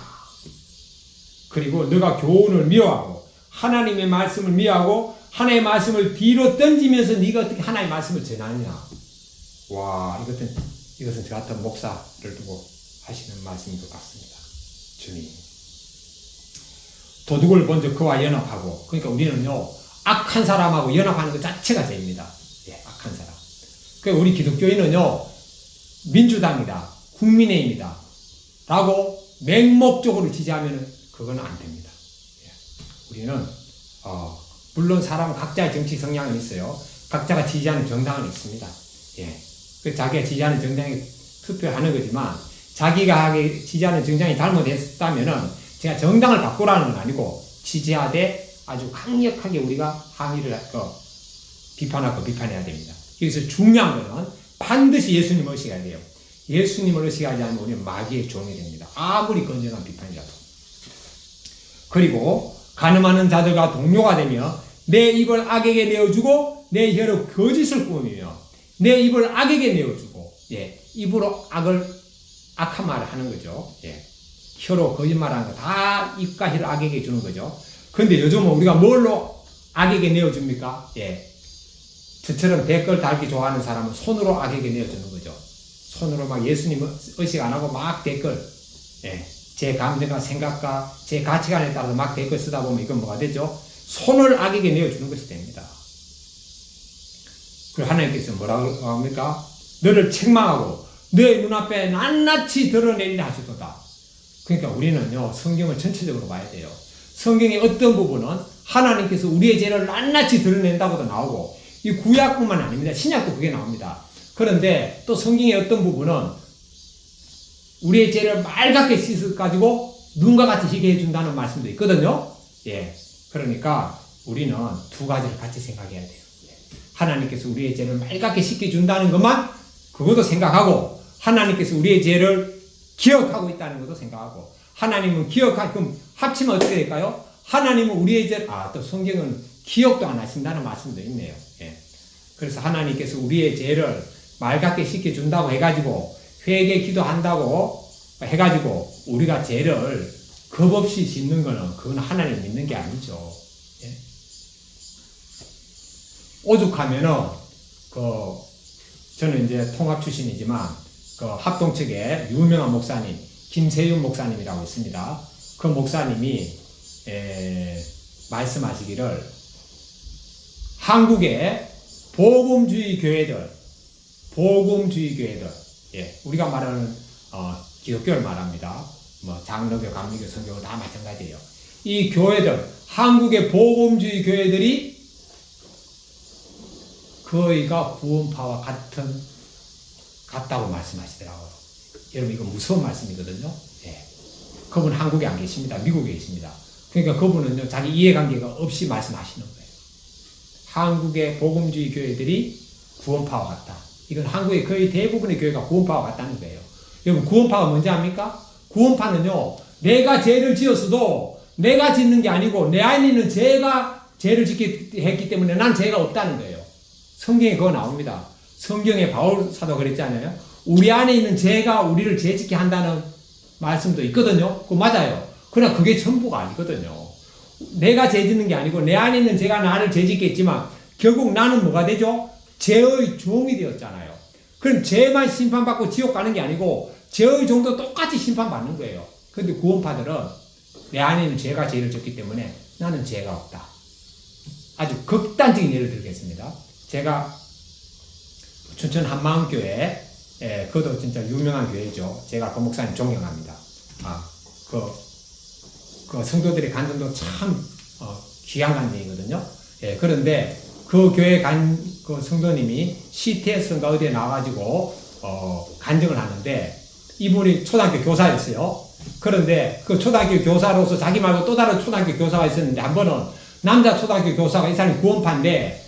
Speaker 1: 그리고 너가 교훈을 미워하고 하나님의 말씀을 미워하고 하나님의 말씀을 뒤로 던지면서 네가 어떻게 하나님의 말씀을 전하느냐. 와, 이것은 저 같은 목사를 두고 하시는 말씀인 것 같습니다. 주님. 도둑을 먼저 그와 연합하고, 그러니까 우리는요, 악한 사람하고 연합하는 것 자체가 죄입니다. 예, 악한 사람. 그러니까 우리 기독교인은요, 민주당이다, 국민의힘이다 라고 맹목적으로 지지하면 그건 안 됩니다. 예. 우리는 물론 사람은 각자의 정치 성향은 있어요. 각자가 지지하는 정당은 있습니다. 예. 그 자기가 지지하는 정당에 투표하는 거지만 자기가 지지하는 정당이 잘못했다면은 제가 정당을 바꾸라는 건 아니고 지지하되 아주 강력하게 우리가 항의를 비판해야 됩니다. 여기서 중요한 거는 반드시 예수님을 의식해야 돼요. 예수님을 의식하지 않으면 우리는 마귀의 종이 됩니다. 아무리 건전한 비판이라도. 그리고 간음하는 자들과 동료가 되며 내 입을 악에게 내어주고 내 혀로 거짓을 꾸미며 내 입을 악에게 내어주고, 예, 입으로 악한 말을 하는 거죠. 예. 혀로 거짓말하는 거 다 입과 혀를 악에게 주는 거죠. 그런데 요즘은 우리가 뭘로 악에게 내어줍니까? 예. 저처럼 댓글 달기 좋아하는 사람은 손으로 악에게 내어주는 거죠. 손으로 막 예수님 의식 안 하고 막 댓글, 예. 제 감정과 생각과 제 가치관에 따라서 막 댓글 쓰다 보면 이건 뭐가 되죠? 손을 악에게 내어주는 것이 됩니다. 그리고 하나님께서 뭐라고 합니까? 너를 책망하고 너의 눈앞에 낱낱이 드러내리라 하시도다. 그러니까 우리는요, 성경을 전체적으로 봐야 돼요. 성경의 어떤 부분은 하나님께서 우리의 죄를 낱낱이 드러낸다고도 나오고, 이 구약뿐만 아닙니다. 신약도 그게 나옵니다. 그런데 또 성경의 어떤 부분은 우리의 죄를 맑게 씻어가지고 눈과 같이 희게 해준다는 말씀도 있거든요. 예. 그러니까 우리는 두 가지를 같이 생각해야 돼요. 하나님께서 우리의 죄를 맑게 씻겨준다는 것만 그것도 생각하고, 하나님께서 우리의 죄를 기억하고 있다는 것도 생각하고, 하나님은 그럼 합치면 어떻게 될까요? 하나님은 우리의 죄, 또 성경은 기억도 안 하신다는 말씀도 있네요. 예. 그래서 하나님께서 우리의 죄를 맑게 씻겨준다고 해가지고, 회개 기도한다고 해가지고, 우리가 죄를 겁없이 짓는 거는, 그건 하나님 믿는 게 아니죠. 예. 오죽하면은, 저는 이제 통합 출신이지만, 합동 측에 유명한 목사님, 김세윤 목사님이라고 있습니다. 그 목사님이, 말씀하시기를, 한국의 복음주의 교회들, 예, 우리가 말하는, 기독교를 말합니다. 뭐, 장로교, 감리교, 성교교 다 마찬가지예요. 이 교회들, 한국의 복음주의 교회들이 거의가 구원파와 같다고 말씀하시더라고요. 여러분, 이거 무서운 말씀이거든요. 예. 그분 한국에 안 계십니다. 미국에 계십니다. 그러니까 그분은요, 자기 이해관계가 없이 말씀하시는 거예요. 한국의 복음주의 교회들이 구원파와 같다. 이건 한국의 거의 대부분의 교회가 구원파와 같다는 거예요. 여러분, 구원파가 뭔지 압니까? 구원파는요, 내가 죄를 지었어도 내가 짓는 게 아니고 내 안에 있는 죄가 죄를 짓게 했기 때문에 난 죄가 없다는 거예요. 성경에 그거 나옵니다. 성경에 바울 사도 그랬잖아요. 우리 안에 있는 죄가 우리를 죄짓게 한다는 말씀도 있거든요. 그거 맞아요. 그러나 그게 전부가 아니거든요. 내가 죄짓는 게 아니고 내 안에 있는 죄가 나를 죄짓게 했지만 결국 나는 뭐가 되죠? 죄의 종이 되었잖아요. 그럼 죄만 심판받고 지옥 가는 게 아니고 죄의 종도 똑같이 심판받는 거예요. 그런데 구원파들은 내 안에 있는 죄가 죄를 졌기 때문에 나는 죄가 없다. 아주 극단적인 예를 들겠습니다. 제가 춘천 한마음교회, 그것도 진짜 유명한 교회죠. 제가 그 목사님 존경합니다. 그 성도들의 간증도 참 귀한 간증이거든요. 예, 그런데 그 교회 그 성도님이 CTS인가 어디에 나와가지고 간증을 하는데, 이분이 초등학교 교사였어요. 그런데 그 초등학교 교사로서 자기 말고 또 다른 초등학교 교사가 있었는데, 한 번은 남자 초등학교 교사가, 이 사람이 구원파인데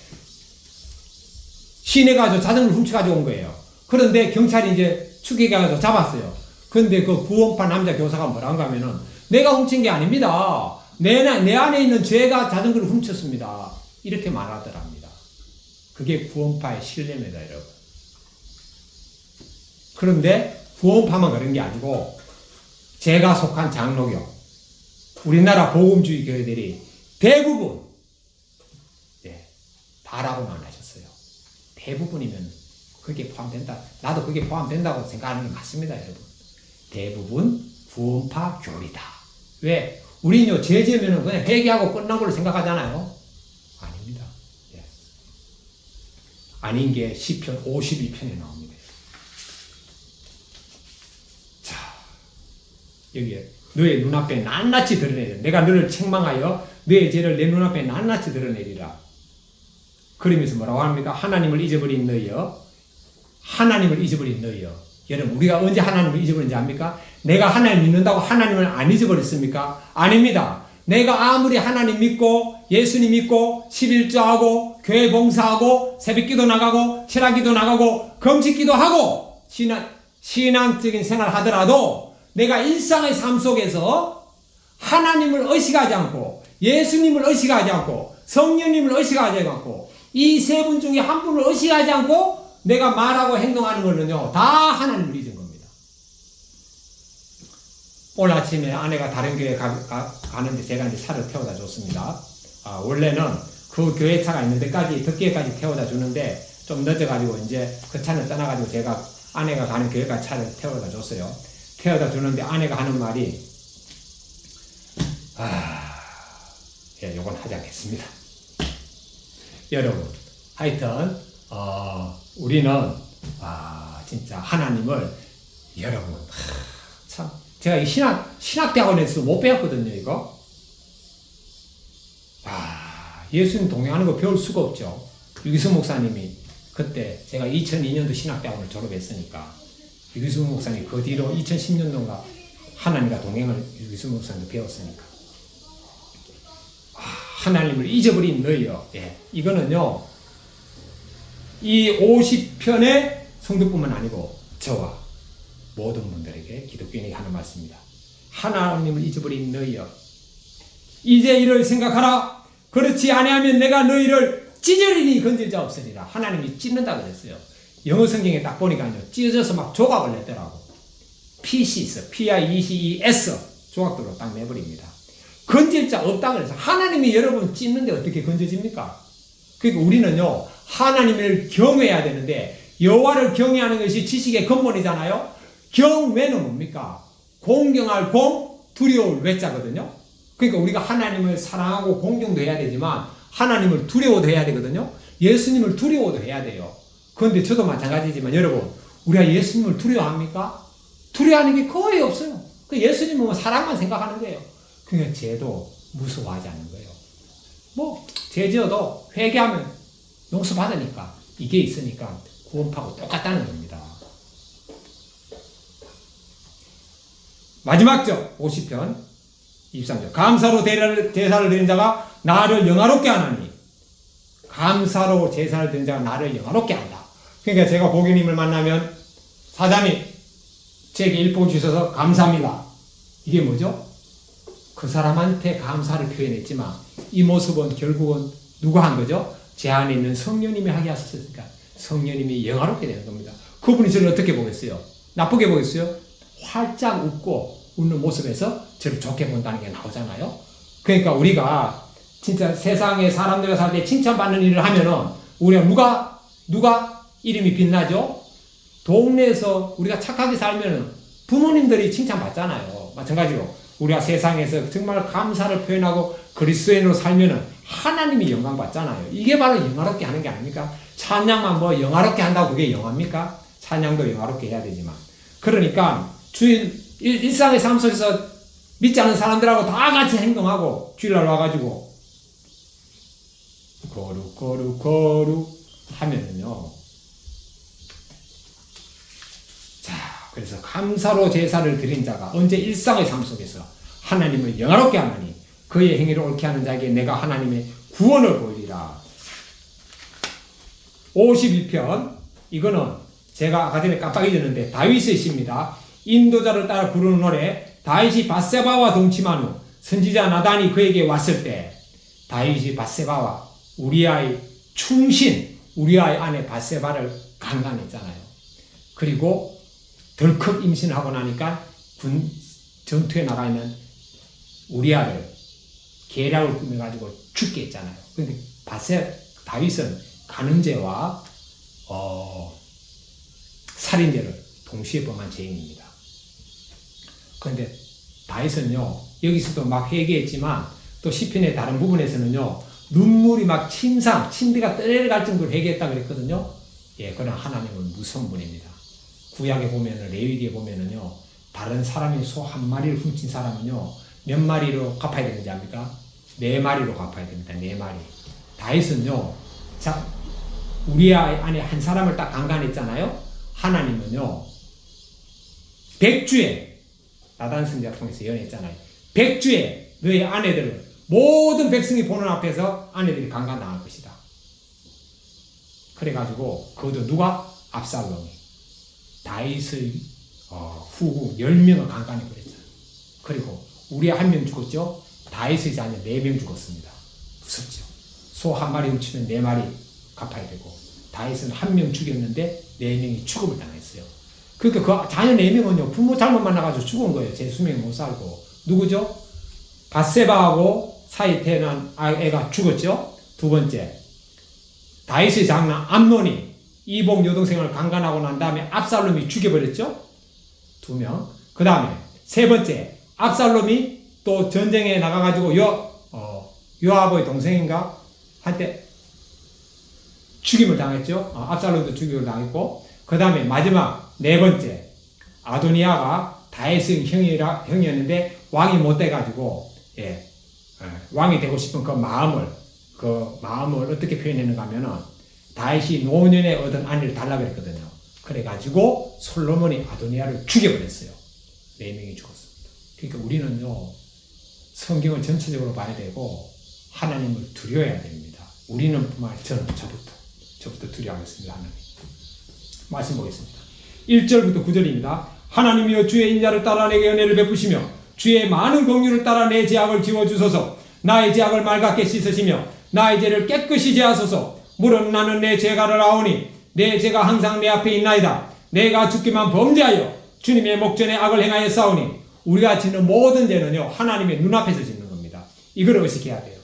Speaker 1: 시내 가서 자전거를 훔쳐가지고 온 거예요. 그런데 경찰이 이제 추격해가지고 잡았어요. 그런데 그 구원파 남자 교사가 뭐라고 하면은, 내가 훔친 게 아닙니다. 내 안에 있는 죄가 자전거를 훔쳤습니다. 이렇게 말하더랍니다. 그게 구원파의 신뢰입니다, 여러분. 그런데 구원파만 그런 게 아니고 제가 속한 장로교, 우리나라 복음주의 교회들이 대부분 다라고만 하셨어요. 대부분이면 그게 포함된다. 나도 그게 포함된다고 생각하는 게 맞습니다, 여러분. 대부분 구원파 교리다. 왜? 우리는요, 죄지으면 그냥 회개하고 끝난 걸로 생각하잖아요. 아닙니다. 예. 아닌 게 시편 52편에 나옵니다. 자, 여기에 너의 눈앞에 낱낱이 드러내리라. 내가 너를 책망하여 너의 죄를 내 눈앞에 낱낱이 드러내리라. 그러면서 뭐라고 합니까? 하나님을 잊어버린 너희여. 하나님을 잊어버린 너희여. 여러분, 우리가 언제 하나님을 잊어버린지 압니까? 내가 하나님 믿는다고 하나님을 안 잊어버렸습니까? 아닙니다. 내가 아무리 하나님 믿고 예수님 믿고 11조하고 교회 봉사하고 새벽기도 나가고 철학기도 나가고 금식기도 하고 신앙적인 생활을 하더라도 내가 일상의 삶 속에서 하나님을 의식하지 않고 예수님을 의식하지 않고 성령님을 의식하지 않고 이 세 분 중에 한 분을 의식하지 않고 내가 말하고 행동하는 거는요, 다 하나님을 잊은 겁니다. 오늘 아침에 아내가 다른 교회 가는데 제가 이제 차를 태워다 줬습니다. 원래는 그 교회 차가 있는 데까지, 덕기에까지 태워다 주는데 좀 늦어가지고 이제 그 차는 떠나가지고 제가 아내가 가는 교회까지 차를 태워다 줬어요. 태워다 주는데 아내가 하는 말이, 예, 요건 하지 않겠습니다. 여러분, 하여튼, 우리는, 진짜 하나님을, 여러분, 참, 제가 이 신학대학원에서 못 배웠거든요, 이거. 예수님 동행하는 거 배울 수가 없죠. 유기수 목사님이, 그때 제가 2002년도 신학대학원을 졸업했으니까, 유기수 목사님 그 뒤로 2010년도인가 하나님과 동행을 유기수 목사님도 배웠으니까. 하나님을 잊어버린 너희여. 예, 이거는요, 이 50편의 성도뿐만 아니고 저와 모든 분들에게 기독교인이 하는 말씀입니다. 하나님을 잊어버린 너희여, 이제 이를 생각하라. 그렇지 아니하면 내가 너희를 찢으리니 건질 자 없으리라. 하나님이 찢는다 그랬어요. 영어 성경에 딱 보니까요, 찢어져서 막 조각을 냈더라고. PCS, PIECES 조각도로 딱 내버립니다. 건질 자 없다 그래서 하나님이 여러분 찢는데 어떻게 건져집니까? 그러니까 우리는요, 하나님을 경외해야 되는데 여호와를 경외하는 것이 지식의 근본이잖아요. 경외는 뭡니까? 공경할 공, 두려울 외자거든요. 그러니까 우리가 하나님을 사랑하고 공경도 해야 되지만 하나님을 두려워도 해야 되거든요. 예수님을 두려워도 해야 돼요. 그런데 저도 마찬가지지만 여러분, 우리가 예수님을 두려워합니까? 두려워하는 게 거의 없어요. 예수님은 사랑만 생각하는 거예요. 그러니까 죄도 무서워하지 않는 거예요. 뭐 죄 지어도 회개하면 용서받으니까, 이게 있으니까 구원파고 똑같다는 겁니다. 마지막 절 50편 23절 감사로 제사를 드린 자가 나를 영화롭게 하나니. 감사로 제사를 드린 자가 나를 영화롭게 한다. 그러니까 제가 고객님을 만나면 사장님 제게 일봉 주셔서 감사합니다. 이게 뭐죠? 그 사람한테 감사를 표현했지만 이 모습은 결국은 누가 한 거죠? 제 안에 있는 성령님이 하게 하셨으니까 성령님이 영화롭게 되는 겁니다. 그분이 저를 어떻게 보겠어요? 나쁘게 보겠어요? 활짝 웃고 웃는 모습에서 저를 좋게 본다는 게 나오잖아요. 그러니까 우리가 진짜 세상에 사람들과 살 때 칭찬받는 일을 하면은 우리가 누가 이름이 빛나죠? 동네에서 우리가 착하게 살면은 부모님들이 칭찬받잖아요. 마찬가지로 우리가 세상에서 정말 감사를 표현하고 그리스도인으로 살면은 하나님이 영광 받잖아요. 이게 바로 영화롭게 하는 게 아닙니까? 찬양만 뭐 영화롭게 한다고 그게 영화입니까? 찬양도 영화롭게 해야 되지만. 그러니까 일상의 삶 속에서 믿지 않는 사람들하고 다 같이 행동하고 주일날 와가지고 거룩 하면은요. 자, 그래서 감사로 제사를 드린 자가 언제 일상의 삶 속에서 하나님을 영화롭게 하나니 그의 행위를 옳게 하는 자에게 내가 하나님의 구원을 보이리라. 52편 이거는 제가 아까 전에 깜빡 잊었는데 다윗의 시입니다. 인도자를 따라 부르는 노래. 다윗이 밧세바와 동침한 후 선지자 나단이 그에게 왔을 때 다윗이 밧세바와 우리아의 충신 우리아의 아내 밧세바를 강간했잖아요. 그리고 덜컥 임신을 하고 나니까 군 전투에 나가 있는 우리아를 계략을 꾸며가지고 죽게 했잖아요. 그런데 다윗은 간음죄와 살인죄를 동시에 범한 죄인입니다. 그런데 다윗은요, 여기서도 막 회개했지만 또 시편의 다른 부분에서는요, 눈물이 막 침대가 떨어갈 정도로 회개했다 그랬거든요. 예, 그러나 하나님은 무서운 분입니다. 구약에 보면은, 레위기에 보면은요, 다른 사람이 소 한 마리를 훔친 사람은요, 몇 마리로 갚아야 되는지 압니까? 4마리로 갚아야 됩니다. 4마리. 다윗은요, 우리 안에 한 사람을 딱 강간했잖아요. 하나님은요, 100주에, 나단 선지자 통해서 연했잖아요. 100주에 너의 아내들을 모든 백성이 보는 앞에서 아내들이 강간당할 것이다. 그래가지고 그것도 누가? 압살롬이 다윗의 후후 10명을 강간해버렸잖아요. 그리고 우리의 1명 죽었죠. 다윗의 자녀 4명 죽었습니다. 무섭죠. 소 한 마리 훔치면 4마리 갚아야 되고, 다윗은 1명 죽였는데 4명이 죽음을 당했어요. 그러니까 그 자녀 4명은요, 부모 잘못 만나가지고 죽은 거예요. 제 수명이 못 살고. 누구죠? 밧세바하고 사이 태어난 애가 죽었죠. 두 번째, 다윗의 장남 암논이 이복 여동생을 강간하고 난 다음에 압살롬이 죽여버렸죠. 2명. 그 다음에 세 번째, 압살롬이 또 전쟁에 나가가지고 요압의 동생인가 한때 죽임을 당했죠. 압살롬도 죽임을 당했고, 그 다음에 마지막 4번째, 아도니아가 다윗의 형이었는데 왕이 못 돼가지고, 왕이 되고 싶은 그 마음을 어떻게 표현했는가 하면은, 다윗이 노년에 얻은 아내를 달라고 했거든요. 그래가지고 솔로몬이 아도니아를 죽여버렸어요. 4명이 죽었습니다. 그러니까 우리는요, 성경을 전체적으로 봐야 되고 하나님을 두려워야 됩니다. 우리는 뿐만 아니라 저부터 두려워하겠습니다. 하나님. 말씀 보겠습니다. 1절부터 9절입니다. 하나님이여 주의 인자를 따라 내게 은혜를 베푸시며 주의 많은 긍휼을 따라 내 죄악을 지워주소서. 나의 죄악을 맑게 씻으시며 나의 죄를 깨끗이 제하소서. 물은 나는 내 죄가를 아오니 내 죄가 항상 내 앞에 있나이다. 내가 죽기만 범죄하여 주님의 목전에 악을 행하여 싸우니. 우리가 짓는 모든 죄는요, 하나님의 눈앞에서 짓는 겁니다. 이걸 의식해야 돼요.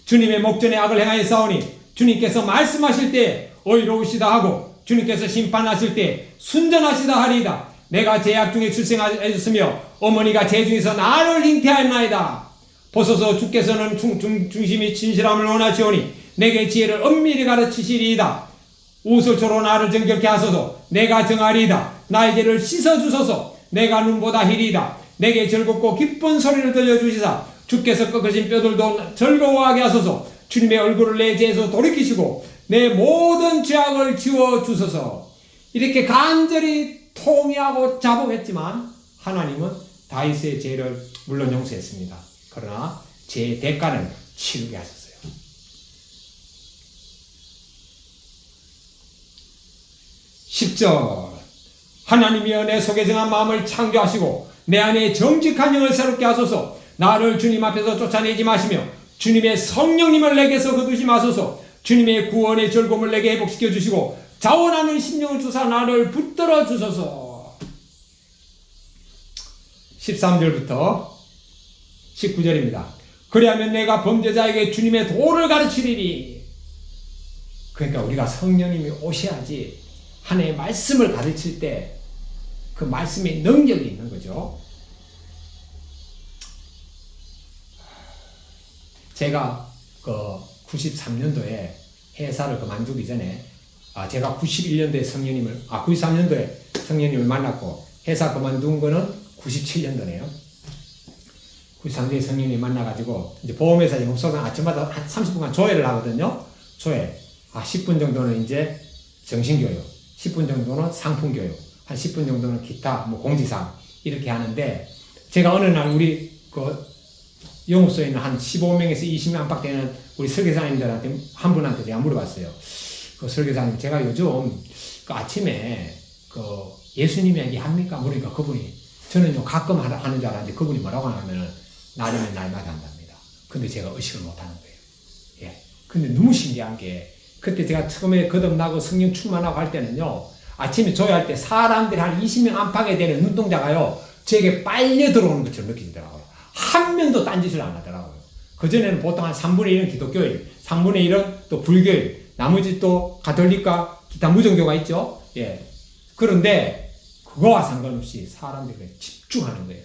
Speaker 1: 주님의 목전에 악을 행하여 싸우니 주님께서 말씀하실 때 의로우시다 하고 주님께서 심판하실 때 순전하시다 하리이다. 내가 죄악 중에 출생하였으며 어머니가 죄 중에서 나를 잉태하였나이다. 보소서 주께서는 중심이 진실함을 원하시오니 내게 지혜를 엄밀히 가르치시리이다. 우슬초로 나를 정결케 하소서. 내가 정하리이다. 나의 죄를 씻어주소서. 내가 눈보다 희리이다. 내게 즐겁고 기쁜 소리를 들려주시사 주께서 꺾어진 뼈들도 즐거워하게 하소서. 주님의 얼굴을 내 죄에서 돌이키시고 내 모든 죄악을 지워주소서. 이렇게 간절히 통회하고 자복했지만 하나님은 다윗의 죄를 물론 용서했습니다. 그러나 죄의 대가는 치르게 하셨어요. 10절, 하나님이여 내 속에 정한 마음을 창조하시고 내 안에 정직한 영을 새롭게 하소서. 나를 주님 앞에서 쫓아내지 마시며 주님의 성령님을 내게서 거두지 마소서. 주님의 구원의 즐거움을 내게 회복시켜 주시고 자원하는 심령을 주사 나를 붙들어 주소서. 13절부터 19절입니다. 그리하면 내가 범죄자에게 주님의 도를 가르치리니. 그러니까 우리가 성령님이 오셔야지 하나님의 말씀을 가르칠 때 그 말씀의 능력이 있는 거죠. 제가 93년도에 회사를 그만두기 전에 제가 91년도에 93년도에 성령님을 만났고 회사 그만둔 거는 97년도네요. 93년도에 성령님 만나가지고 이제 보험회사 영업소장 아침마다 한 30분간 조회를 하거든요. 조회. 10분 정도는 이제 정신교육, 10분 정도는 상품교육, 한 10분 정도는 기타 공지사항 이렇게 하는데, 제가 어느 날 우리 영업소에 있는 한 15명에서 20명 안팎 되는 우리 설계사님들한테 한 분한테 제가 물어봤어요. 그 설계사님, 제가 요즘 아침에 예수님 얘기합니까? 물으니까 그분이, 저는요 가끔 하는 줄 알았는데 그분이 뭐라고 하냐면은 날이면 날마다 한답니다. 근데 제가 의식을 못 하는 거예요. 예. 근데 너무 신기한 게, 그때 제가 처음에 거듭나고 성령 충만하고 할 때는요, 아침에 조회할 때 사람들이 한 20명 안팎에 되는 눈동자가요, 저에게 빨려 들어오는 것처럼 느껴지더라고요. 한 명도 딴짓을 안 하더라고요. 그전에는 보통 한 3분의 1은 기독교인, 3분의 1은 또 불교인, 나머지 또 가톨릭과 기타 무종교가 있죠. 예. 그런데 그거와 상관없이 사람들이 집중하는 거예요.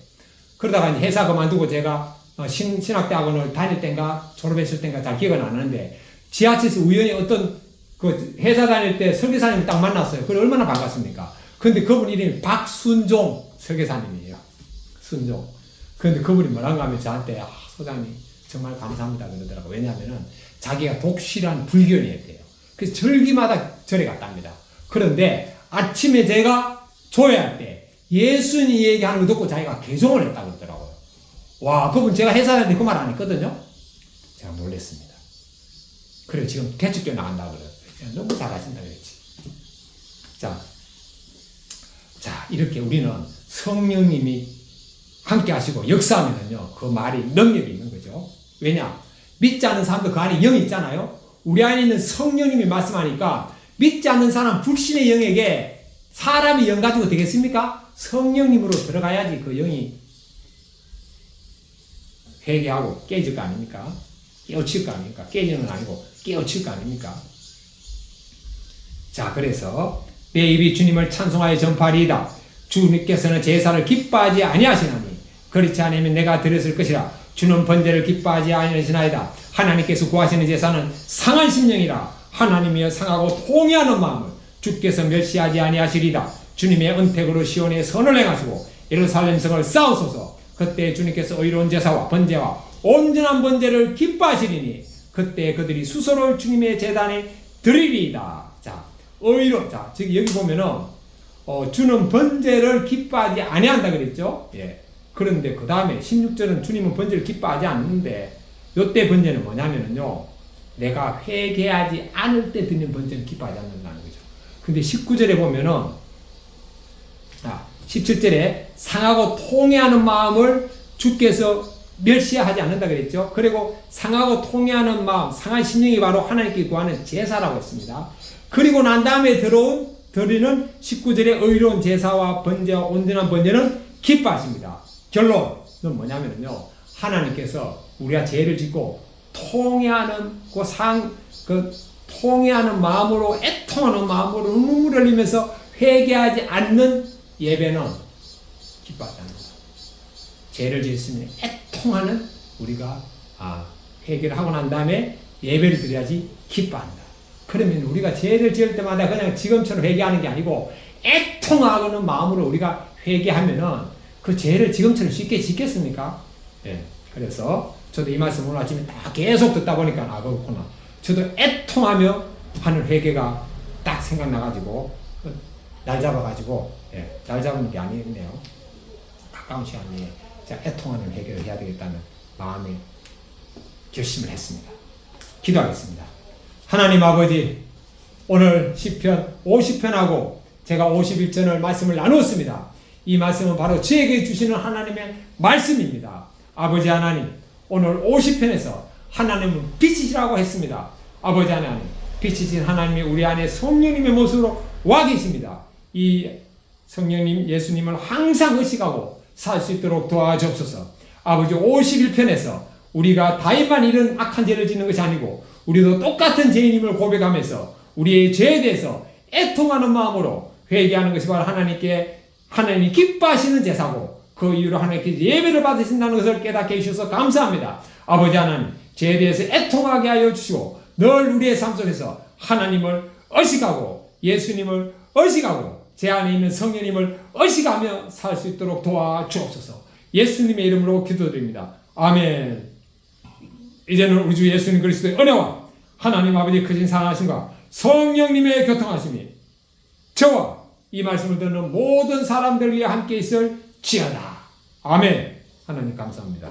Speaker 1: 그러다가 이제 회사 그만두고 제가 신학대학원을 다닐 땐가 졸업했을 땐가 잘 기억은 안 나는데, 지하철에서 우연히 어떤 그 회사 다닐 때 설계사님을 딱 만났어요. 그래 얼마나 반갑습니까? 근데 그분 이름이 박순종 설계사님이에요. 순종. 그런데 그분이 뭐라고 하면 저한테, 소장님 정말 감사합니다 그러더라고요. 왜냐하면은 자기가 독실한 불교인이었대요. 그래서 절기마다 절에 갔답니다. 그런데 아침에 제가 조회할 때 예수님 얘기하는 거 듣고 자기가 개종을 했다고 그러더라고요. 와, 그분 제가 회사 다닐 때 그 말 안 했거든요. 제가 놀랬습니다. 그래, 지금 개척교 나간다고 그래요. 너무 잘하신다 그랬지. 자, 이렇게 우리는 성령님이 함께 하시고 역사하면은요, 그 말이 능력이 있는 거죠. 왜냐? 믿지 않는 사람도 그 안에 영이 있잖아요. 우리 안에 있는 성령님이 말씀하니까, 믿지 않는 사람 불신의 영에게 사람이 영 가지고 되겠습니까? 성령님으로 들어가야지 그 영이 회개하고 깨질 거 아닙니까? 깨우칠 거 아닙니까? 깨지는 건 아니고 깨우칠 거 아닙니까? 자, 그래서 내 입이 주님을 찬송하여 전파리이다. 주님께서는 제사를 기뻐하지 아니하시나니 그렇지 않으면 내가 드렸을 것이라. 주는 번제를 기뻐하지 아니하시나이다. 하나님께서 구하시는 제사는 상한 심령이라. 하나님이여 상하고 통회하는 마음을 주께서 멸시하지 아니하시리다. 주님의 은택으로 시온에 선을 행하시고 예루살렘 성을 쌓으소서. 그때 주님께서 의로운 제사와 번제와 온전한 번제를 기뻐하시리니 그때 그들이 수소를 주님의 제단에 드리리이다. 자, 자, 지금 여기 보면은 주는 번제를 기뻐하지 아니한다 그랬죠. 예. 그런데 그 다음에 16절은 주님은 번제를 기뻐하지 않는데, 요때 번제는 뭐냐면은요, 내가 회개하지 않을 때 드리는 번제는 기뻐하지 않는다는 거죠. 근데 19절에 보면은 17절에 상하고 통회하는 마음을 주께서 멸시하지 않는다 그랬죠. 그리고 상하고 통회하는 마음, 상한 심령이 바로 하나님께 구하는 제사라고 했습니다. 그리고 난 다음에 드리는 19절의 의로운 제사와 번제와 온전한 번제는 기뻐하십니다. 결론은 뭐냐면요, 하나님께서 우리가 죄를 짓고 통회하는 통회하는 마음으로, 애통하는 마음으로 눈물을 흘리면서 회개하지 않는 예배는 기뻐하지 않는다. 죄를 지었으면 애통하는 우리가 회개를 하고 난 다음에 예배를 드려야지 기뻐한다. 그러면 우리가 죄를 지을 때마다 그냥 지금처럼 회개하는 게 아니고 애통하는 마음으로 우리가 회개하면은 그 죄를 지금처럼 쉽게 짓겠습니까? 예. 그래서 저도 이 말씀 오늘 아침에 다 계속 듣다 보니까 그렇구나. 저도 애통하며 하는 회개가 딱 생각나가지고 날 잡아가지고, 예, 날 잡는 게 아니네요. 가까운 시간에 애통하는 회개를 해야 되겠다는 마음에 결심을 했습니다. 기도하겠습니다. 하나님 아버지, 오늘 시편 50편하고 제가 51전을 말씀을 나누었습니다. 이 말씀은 바로 저에게 주시는 하나님의 말씀입니다. 아버지 하나님, 오늘 50편에서 하나님은 빛이시라고 했습니다. 아버지 하나님, 빛이신 하나님이 우리 안에 성령님의 모습으로 와 계십니다. 이 성령님, 예수님을 항상 의식하고 살 수 있도록 도와주옵소서. 아버지, 51편에서 우리가 다윗만 이런 악한 죄를 짓는 것이 아니고 우리도 똑같은 죄인임을 고백하면서 우리의 죄에 대해서 애통하는 마음으로 회개하는 것이 바로 하나님이 기뻐하시는 제사고, 그 이유로 하나님께 예배를 받으신다는 것을 깨닫게 해주셔서 감사합니다. 아버지 하나님, 죄에 대해서 애통하게 하여 주시고 늘 우리의 삶 속에서 하나님을 의식하고 예수님을 의식하고 제 안에 있는 성령님을 의식하며 살 수 있도록 도와주옵소서. 예수님의 이름으로 기도드립니다. 아멘. 이제는 우리 주 예수님 그리스도의 은혜와 하나님 아버지의 크신 사랑하심과 성령님의 교통하심이 저와 이 말씀을 듣는 모든 사람들 위해 함께 있을 지어다. 아멘. 하나님 감사합니다.